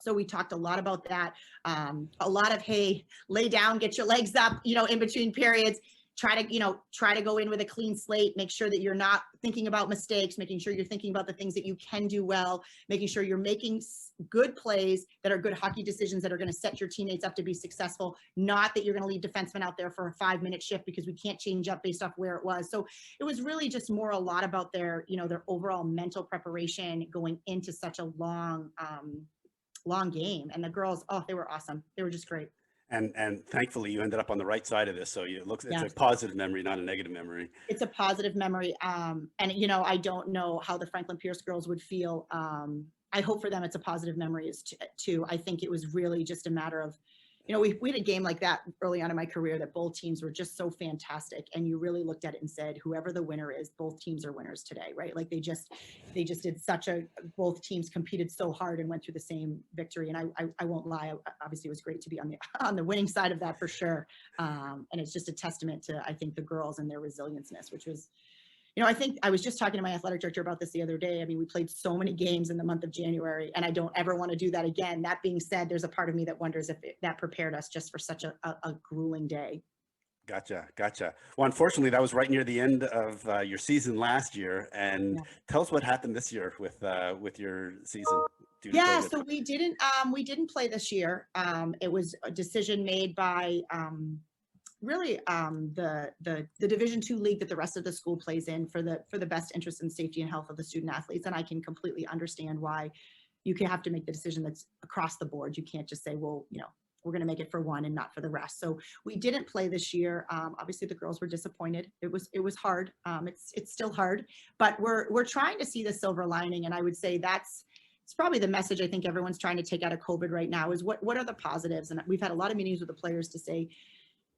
[SPEAKER 2] So we talked a lot about that. A lot of, hey, lay down, get your legs up, in between periods, try to go in with a clean slate, make sure that you're not thinking about mistakes, making sure you're thinking about the things that you can do well, making sure you're making good plays that are good hockey decisions that are going to set your teammates up to be successful, not that you're going to leave defensemen out there for a 5-minute shift because we can't change up based off where it was. So it was really just a lot about their overall mental preparation going into such a long game. And the girls, they were awesome. They were just great.
[SPEAKER 1] And thankfully you ended up on the right side of this. So it's a positive memory, not a negative memory.
[SPEAKER 2] It's a positive memory. And I don't know how the Franklin Pierce girls would feel. I hope for them it's a positive memory too. I think it was really just a matter of, we had a game like that early on in my career that both teams were just so fantastic. And you really looked at it and said, whoever the winner is, both teams are winners today, right? Like they just did both teams competed so hard and went through the same victory. And I won't lie, obviously it was great to be on the winning side of that for sure. And it's just a testament to, I think, the girls and their resilience-ness, which was, I think I was just talking to my athletic director about this the other day. I mean, we played so many games in the month of January, and I don't ever want to do that again. That being said, there's a part of me that wonders if that prepared us just for such a grueling day.
[SPEAKER 1] Gotcha. Well, unfortunately, that was right near the end of your season last year. And tell us what happened this year with your season.
[SPEAKER 2] Yeah, so we didn't play this year. It was a decision made by really the Division II league that the rest of the school plays in for the best interest in safety and health of the student athletes. And I can completely understand why you can have to make the decision that's across the board. You can't just say, well, we're going to make it for one and not for the rest. So we didn't play this year. Obviously the girls were disappointed. It was hard. It's still hard, but we're trying to see the silver lining. And I would say it's probably the message I think everyone's trying to take out of COVID right now is what are the positives? And we've had a lot of meetings with the players to say,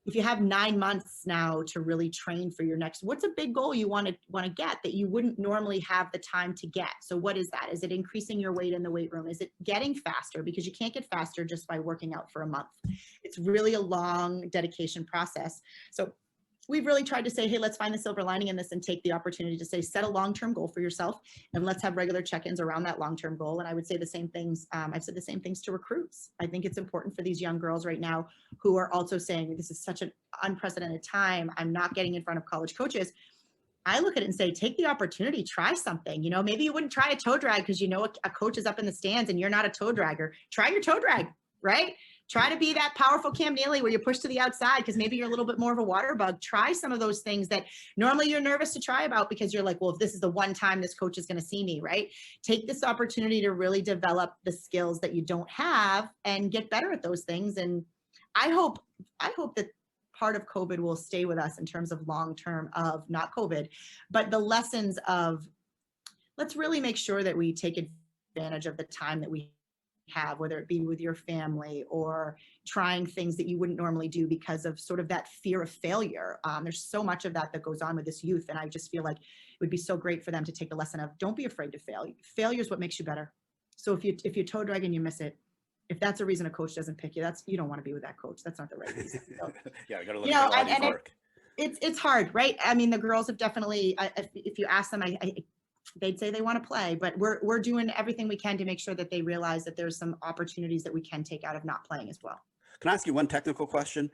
[SPEAKER 2] if you have 9 months now to really train for your next, what's a big goal you want to get that you wouldn't normally have the time to get? So what is that? Is it increasing your weight in the weight room? Is it getting faster? Because you can't get faster just by working out for a month. It's really a long dedication process. So we've really tried to say, hey, let's find the silver lining in this and take the opportunity to say, set a long-term goal for yourself and let's have regular check-ins around that long-term goal. And I would say the same things. I've said the same things to recruits. I think it's important for these young girls right now who are also saying, this is such an unprecedented time. I'm not getting in front of college coaches. I look at it and say, take the opportunity, try something. Maybe you wouldn't try a toe drag because a coach is up in the stands and you're not a toe dragger. Try your toe drag, right? Try to be that powerful Cam Neely where you push to the outside because maybe you're a little bit more of a water bug. Try some of those things that normally you're nervous to try about because you're like, well, if this is the one time this coach is going to see me, right? Take this opportunity to really develop the skills that you don't have and get better at those things. And I hope that part of COVID will stay with us in terms of long-term of not COVID, but the lessons of let's really make sure that we take advantage of the time that we have, whether it be with your family or trying things that you wouldn't normally do because of sort of that fear of failure. There's so much of that goes on with this youth. And I just feel like it would be so great for them to take a lesson of don't be afraid to fail. Failure is what makes you better. So if you toe drag and you miss it, if that's a reason a coach doesn't pick you, you don't want to be with that coach. That's not the right reason. So,
[SPEAKER 1] yeah, you got to look at all these work.
[SPEAKER 2] It's hard, right? I mean, the girls have definitely, if you ask them, they'd say they want to play, but we're doing everything we can to make sure that they realize that there's some opportunities that we can take out of not playing as well.
[SPEAKER 1] Can I ask you one technical question?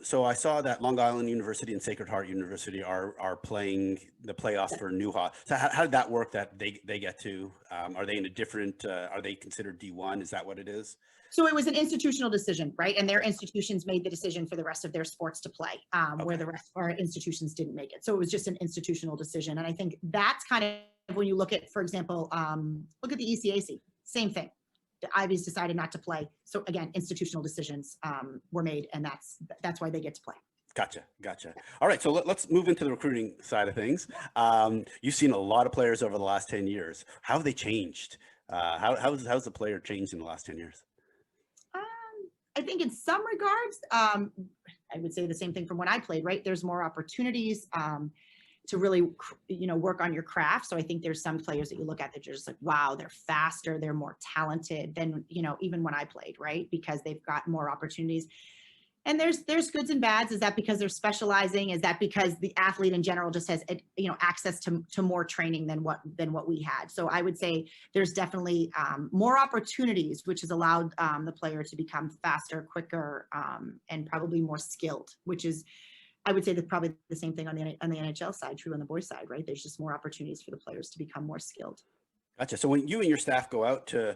[SPEAKER 1] So I saw that Long Island University and Sacred Heart University are playing the playoffs for NUHA. So how did that work that they get to? Are they in a different, are they considered D1? Is that what it is?
[SPEAKER 2] So it was an institutional decision, right? And their institutions made the decision for the rest of their sports to play, where the rest of our institutions didn't make it. So it was just an institutional decision. And I think that's kind of when you look at, for example, look at the ECAC, same thing. The Ivies decided not to play. So again, institutional decisions were made, and that's why they get to play.
[SPEAKER 1] Gotcha. All right, so let's move into the recruiting side of things. You've seen a lot of players over the last 10 years. How have they changed? How's the player changed in the last 10 years?
[SPEAKER 2] I think in some regards, I would say the same thing from when I played, right? There's more opportunities to really, work on your craft. So I think there's some players that you look at that you're just like, wow, they're faster, they're more talented than, even when I played, right? Because they've got more opportunities. And there's goods and bads. Is that because they're specializing? Is that because the athlete in general just has, access to more training than what we had? So I would say there's definitely more opportunities, which has allowed the player to become faster, quicker, and probably more skilled, which is, I would say, that probably the same thing on the NHL side, true on the boys' side, right? There's just more opportunities for the players to become more skilled.
[SPEAKER 1] Gotcha. So when you and your staff go out to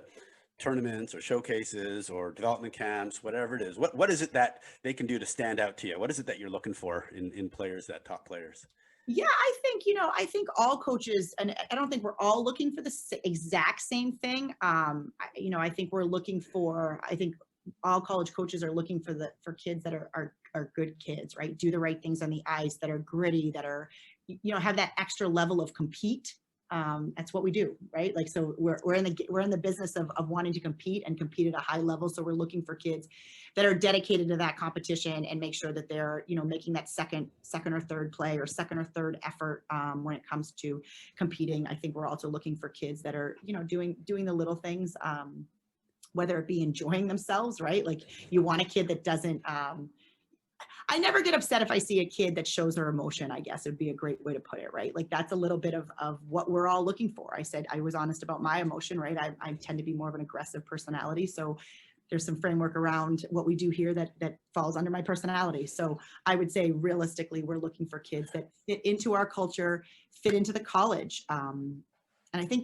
[SPEAKER 1] tournaments or showcases or development camps, whatever it is, what is it that they can do to stand out to you? What is it that you're looking for in players, that top players?
[SPEAKER 2] Yeah, I think all coaches, and I don't think we're all looking for the exact same thing. I think all college coaches are looking for kids that are good kids, right? Do the right things on the ice, that are gritty, that are, have that extra level of compete. That's what we do, right? Like, so we're in the business of wanting to compete and compete at a high level. So we're looking for kids that are dedicated to that competition and make sure that they're, making that second or third play or second or third effort when it comes to competing. I think we're also looking for kids that are, doing the little things, whether it be enjoying themselves, right? Like, you want a kid that doesn't, I never get upset if I see a kid that shows their emotion, I guess would be a great way to put it, right? Like, that's a little bit of what we're all looking for. I said, I was honest about my emotion, right? I tend to be more of an aggressive personality. So there's some framework around what we do here that falls under my personality. So I would say realistically, we're looking for kids that fit into our culture, fit into the college. And I think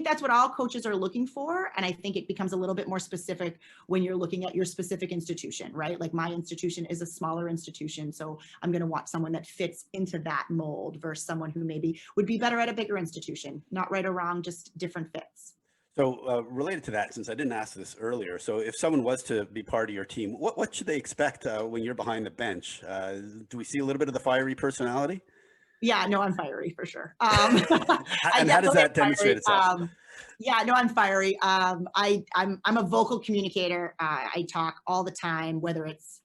[SPEAKER 2] that's what all coaches are looking for. And I think it becomes a little bit more specific when you're looking at your specific institution, right? Like, my institution is a smaller institution. So I'm going to want someone that fits into that mold versus someone who maybe would be better at a bigger institution. Not right or wrong, just different fits.
[SPEAKER 1] So related to that, since I didn't ask this earlier, so if someone was to be part of your team, what should they expect when you're behind the bench? Do we see a little bit of the fiery personality?
[SPEAKER 2] Yeah, no, I'm fiery for sure.
[SPEAKER 1] And how does that demonstrate itself?
[SPEAKER 2] Yeah, no, I'm fiery. I'm a vocal communicator. I talk all the time, whether it's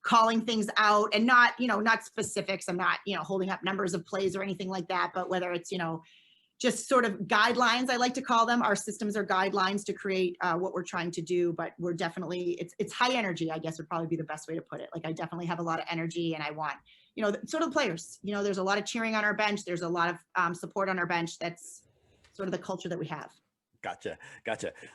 [SPEAKER 2] calling things out and not specifics. I'm not, holding up numbers of plays or anything like that, but whether it's, just sort of guidelines, I like to call them. Our systems are guidelines to create what we're trying to do, but we're definitely, it's high energy, I guess would probably be the best way to put it. Like, I definitely have a lot of energy, and I want, sort of the players, there's a lot of cheering on our bench. There's a lot of support on our bench. That's sort of the culture that we have.
[SPEAKER 1] Gotcha.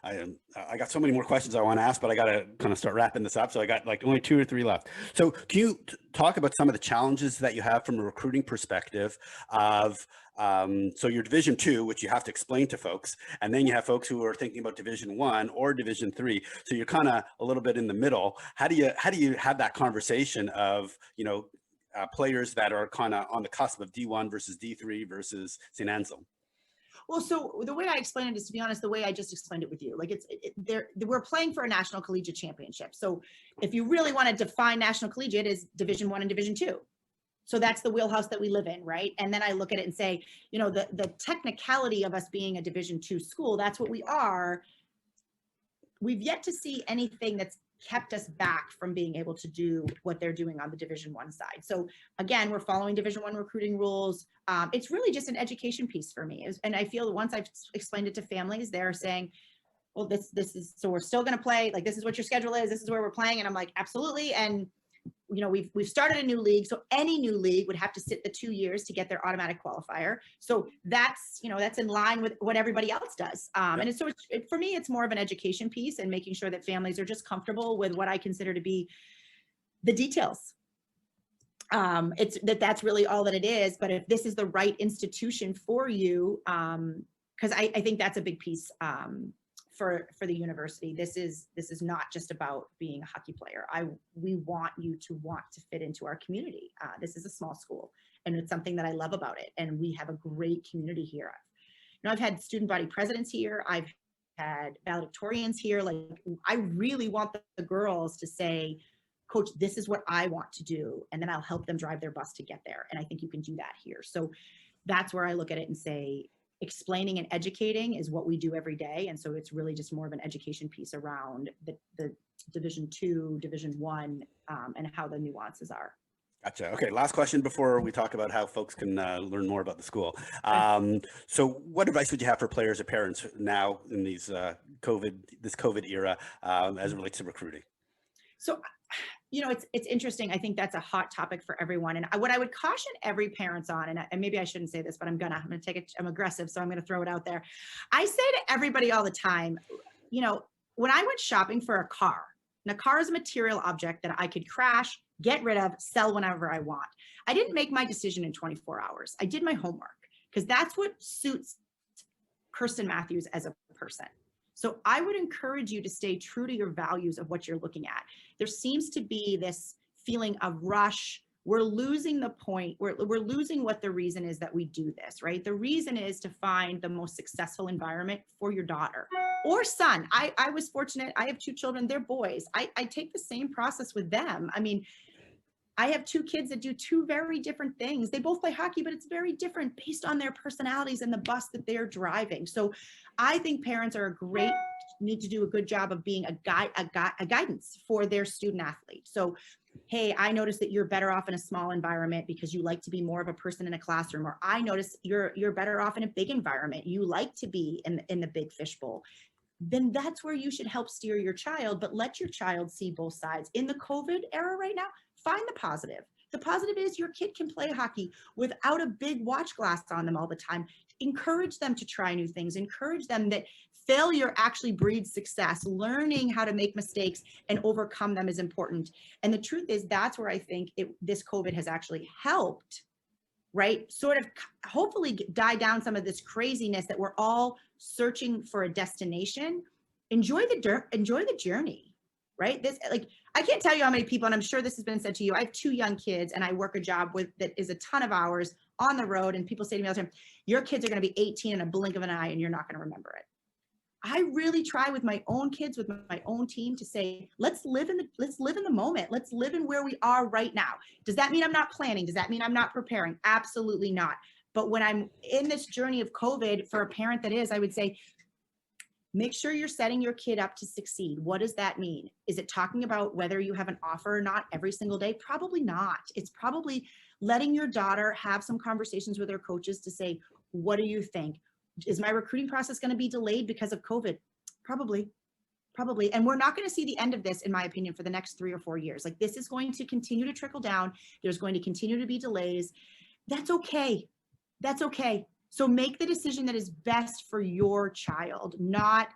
[SPEAKER 1] I got so many more questions I want to ask, but I got to kind of start wrapping this up. So I got like only 2 or 3 left. So can you talk about some of the challenges that you have from a recruiting perspective of, so your Division 2, which you have to explain to folks, and then you have folks who are thinking about Division 1 or Division 3. So you're kind of a little bit in the middle. How do you have that conversation of, players that are kind of on the cusp of D1 versus D3 versus St. Anselm?
[SPEAKER 2] Well, so the way I explain it is, to be honest, the way I just explained it with you. Like, we're playing for a national collegiate championship. So if you really want to define national collegiate, is Division 1 and Division 2. So that's the wheelhouse that we live in, right? And then I look at it and say, the technicality of us being a Division 2 school, that's what we are. We've yet to see anything that's kept us back from being able to do what they're doing on the Division 1 side. So again, we're following Division 1 recruiting rules. It's really just an education piece for me. And I feel that once I've explained it to families, they're saying, well, this is, so we're still going to play, like, this is what your schedule is. This is where we're playing. And I'm like, absolutely. And we've started a new league. So any new league would have to sit the 2 years to get their automatic qualifier. So that's, that's in line with what everybody else does. And so for me, it's more of an education piece and making sure that families are just comfortable with what I consider to be the details. That's really all that it is. But if this is the right institution for you, because I think that's a big piece for the university. This is not just about being a hockey player. We want you to want to fit into our community. This is a small school, and it's something that I love about it. And we have a great community here. I've had student body presidents here. I've had valedictorians here. Like, I really want the girls to say, Coach, this is what I want to do. And then I'll help them drive their bus to get there. And I think you can do that here. So that's where I look at it and say, explaining and educating is what we do every day. And so it's really just more of an education piece around the Division 2, Division 1, and how the nuances are.
[SPEAKER 1] Gotcha. Okay. Last question before we talk about how folks can learn more about the school. So what advice would you have for players or parents now in this COVID era as it relates to recruiting?
[SPEAKER 2] So, it's interesting. I think that's a hot topic for everyone. And what I would caution every parents on, and maybe I shouldn't say this, but I'm gonna take it. I'm aggressive, so I'm gonna throw it out there. I say to everybody all the time, when I went shopping for a car, and a car is a material object that I could crash, get rid of, sell whenever I want. I didn't make my decision in 24 hours. I did my homework, because that's what suits Kerstin Matthews as a person. So I would encourage you to stay true to your values of what you're looking at. There seems to be this feeling of rush. We're losing the point. We're losing what the reason is that we do this, right? The reason is to find the most successful environment for your daughter or son. I was fortunate. I have 2 children. They're boys. I take the same process with them. I mean, I have two kids that do two very different things. They both play hockey, but it's very different based on their personalities and the bus that they're driving. So I think parents need to do a good job of being a guidance for their student athlete. So, hey, I noticed that you're better off in a small environment because you like to be more of a person in a classroom, or I notice you're better off in a big environment. You like to be in the big fishbowl. Then that's where you should help steer your child, but let your child see both sides. In the COVID era right now, find the positive. The positive is your kid can play hockey without a big watch glass on them all the time. Encourage them to try new things. Encourage them that failure actually breeds success. Learning how to make mistakes and overcome them is important. And the truth is, that's where I think this COVID has actually helped, right? Sort of hopefully die down some of this craziness that we're all searching for a destination. Enjoy the journey, right? I can't tell you how many people, and I'm sure this has been said to you, I have two young kids and I work a job that is a ton of hours on the road, and people say to me all the time, your kids are going to be 18 in a blink of an eye and you're not going to remember it. I really try with my own kids, with my own team, to say, let's live in the moment. Let's live in where we are right now. Does that mean I'm not planning? Does that mean I'm not preparing? Absolutely not. But when I'm in this journey of COVID, for a parent that is, I would say, make sure you're setting your kid up to succeed. What does that mean? Is it talking about whether you have an offer or not every single day? Probably not. It's probably letting your daughter have some conversations with her coaches to say, what do you think? Is my recruiting process going to be delayed because of COVID? Probably. And we're not going to see the end of this, in my opinion, for the next 3 or 4 years. Like, this is going to continue to trickle down. There's going to continue to be delays. That's okay. So make the decision that is best for your child, not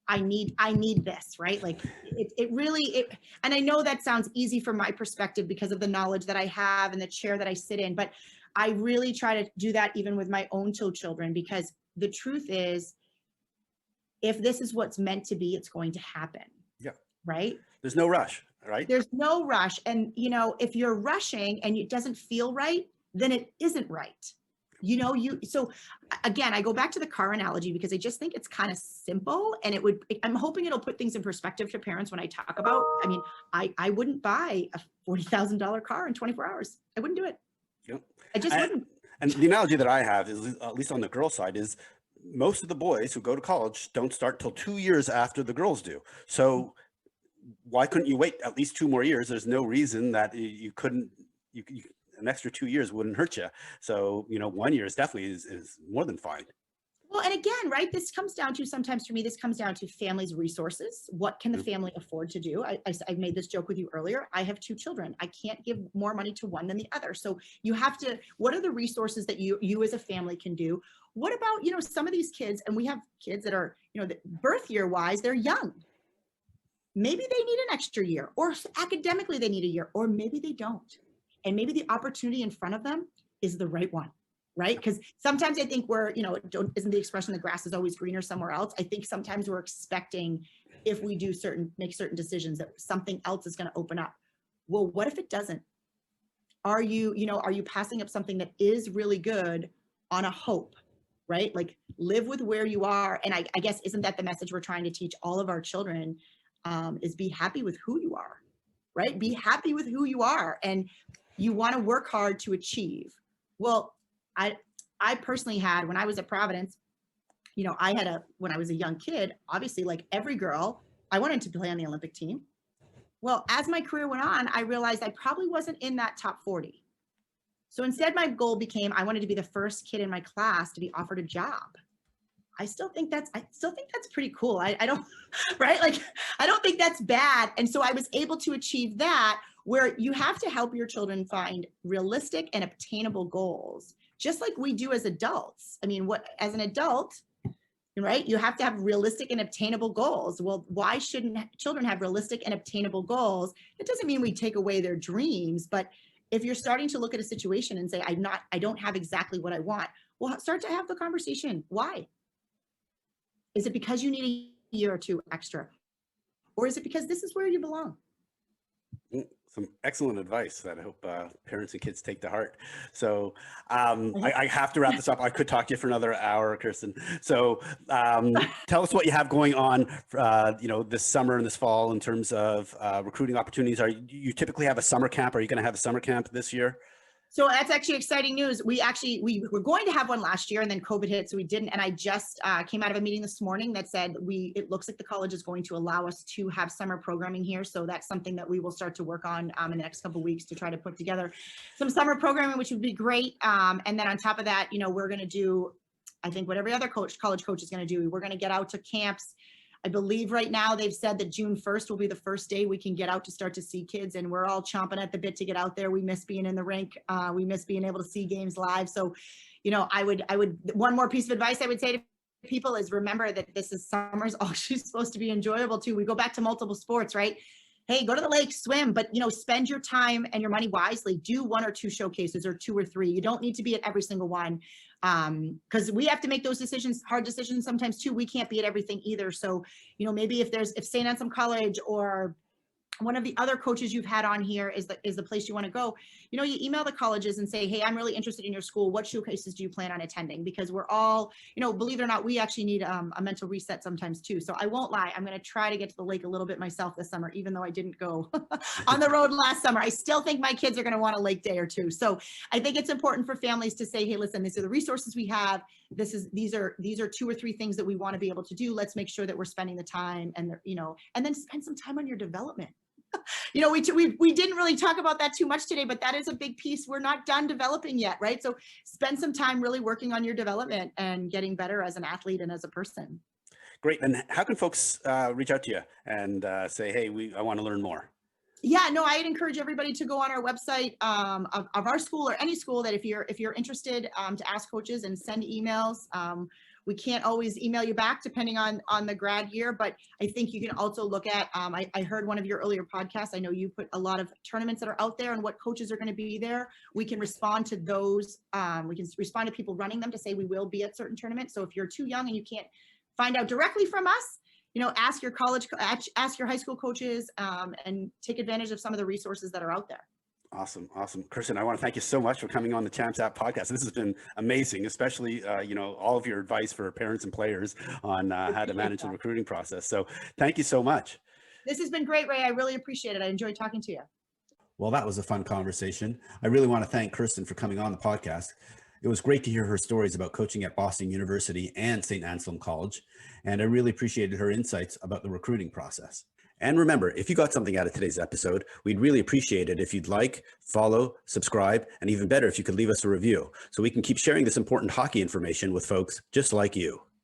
[SPEAKER 2] I need this, right? Like it really, and I know that sounds easy from my perspective because of the knowledge that I have and the chair that I sit in, but I really try to do that even with my own two children, because the truth is, if this is what's meant to be, it's going to happen. Yeah. Right?
[SPEAKER 1] There's no rush, right?
[SPEAKER 2] There's no rush. And, if you're rushing and it doesn't feel right, then it isn't right. So again, I go back to the car analogy because I just think it's kind of simple, and I'm hoping it'll put things in perspective to parents when I talk about, I wouldn't buy a $40,000 car in 24 hours. I wouldn't do it.
[SPEAKER 1] Yep.
[SPEAKER 2] I just wouldn't.
[SPEAKER 1] And the analogy that I have is, at least on the girl side, is most of the boys who go to college don't start till 2 years after the girls do. So why couldn't you wait at least 2 more years? There's no reason that you couldn't, an extra 2 years wouldn't hurt you. So, 1 year is definitely is more than fine.
[SPEAKER 2] Well, and again, right, this comes down to, sometimes for me, this comes down to families' resources. What can the family afford to do? I made this joke with you earlier. I have 2 children. I can't give more money to one than the other. So you have to, what are the resources that you as a family can do? What about, some of these kids, and we have kids that are, birth year wise, they're young. Maybe they need an extra year, or academically they need a year, or maybe they don't. And maybe the opportunity in front of them is the right one. Right? Because sometimes I think isn't the expression the grass is always greener somewhere else? I think sometimes we're expecting, if we make certain decisions, that something else is going to open up. Well, what if it doesn't? Are you passing up something that is really good on a hope, right? Like, live with where you are. And I guess, isn't that the message we're trying to teach all of our children, is be happy with who you are, right? Be happy with who you are. And you want to work hard to achieve. Well, I personally had, when I was at Providence, when I was a young kid, obviously, like every girl, I wanted to play on the Olympic team. Well, as my career went on, I realized I probably wasn't in that top 40. So instead, my goal became, I wanted to be the first kid in my class to be offered a job. I still think that's pretty cool. I don't, right? Like, I don't think that's bad. And so I was able to achieve that, where you have to help your children find realistic and obtainable goals, just like we do as adults. As an adult, right, you have to have realistic and obtainable goals. Well, why shouldn't children have realistic and obtainable goals? It doesn't mean we take away their dreams, but if you're starting to look at a situation and say, I don't have exactly what I want, well, start to have the conversation. Why? Is it because you need a year or 2 extra? Or is it because this is where you belong?
[SPEAKER 1] Some excellent advice that I hope parents and kids take to heart. So I have to wrap this up. I could talk to you for another hour, Kerstin. So tell us what you have going on, this summer and this fall in terms of recruiting opportunities. You typically have a summer camp? Are you going to have a summer camp this year?
[SPEAKER 2] So that's actually exciting news. We were going to have one last year and then COVID hit, so we didn't. And I just came out of a meeting this morning that said it looks like the college is going to allow us to have summer programming here. So that's something that we will start to work on in the next couple of weeks to try to put together some summer programming, which would be great. And then on top of that, we're going to do, I think, what every other college coach is going to do. We're going to get out to camps. I believe right now they've said that June 1st will be the first day we can get out to start to see kids, and we're all chomping at the bit to get out there. We miss being in the rink. We miss being able to see games live. So, I would, one more piece of advice I would say to people is remember that summer's actually supposed to be enjoyable too. We go back to multiple sports, right? Hey, go to the lake, swim, but spend your time and your money wisely. Do 1 or 2 showcases or 2 or 3. You don't need to be at every single one. Because we have to make those decisions, hard decisions sometimes too. We can't be at everything either. So, maybe if St. Anselm College or one of the other coaches you've had on here is the place you want to go, you email the colleges and say, hey, I'm really interested in your school. What showcases do you plan on attending? Because we're all, believe it or not, we actually need a mental reset sometimes too. So I won't lie. I'm going to try to get to the lake a little bit myself this summer, even though I didn't go on the road last summer. I still think my kids are going to want a lake day or two. So I think it's important for families to say, hey, listen, these are the resources we have. These are 2 or 3 things that we want to be able to do. Let's make sure that we're spending the time and then spend some time on your development. We didn't really talk about that too much today, but that is a big piece. We're not done developing yet, right? So spend some time really working on your development and getting better as an athlete and as a person.
[SPEAKER 1] Great. And how can folks reach out to you and say, hey, I want to learn more?
[SPEAKER 2] Yeah, no, I'd encourage everybody to go on our website of our school or any school that if you're interested to ask coaches and send emails. We can't always email you back depending on the grad year, but I think you can also look at, I heard one of your earlier podcasts. I know you put a lot of tournaments that are out there and what coaches are going to be there. We can respond to those. We can respond to people running them to say we will be at certain tournaments. So if you're too young and you can't find out directly from us, ask your ask your high school coaches and take advantage of some of the resources that are out there.
[SPEAKER 1] Awesome. Kerstin, I want to thank you so much for coming on the Champs App podcast. This has been amazing, especially, all of your advice for parents and players on how to manage the recruiting process. So thank you so much.
[SPEAKER 2] This has been great, Ray. I really appreciate it. I enjoyed talking to you.
[SPEAKER 1] Well, that was a fun conversation. I really want to thank Kerstin for coming on the podcast. It was great to hear her stories about coaching at Boston University and St. Anselm College. And I really appreciated her insights about the recruiting process. And remember, if you got something out of today's episode, we'd really appreciate it if you'd like, follow, subscribe, and even better if you could leave us a review so we can keep sharing this important hockey information with folks just like you.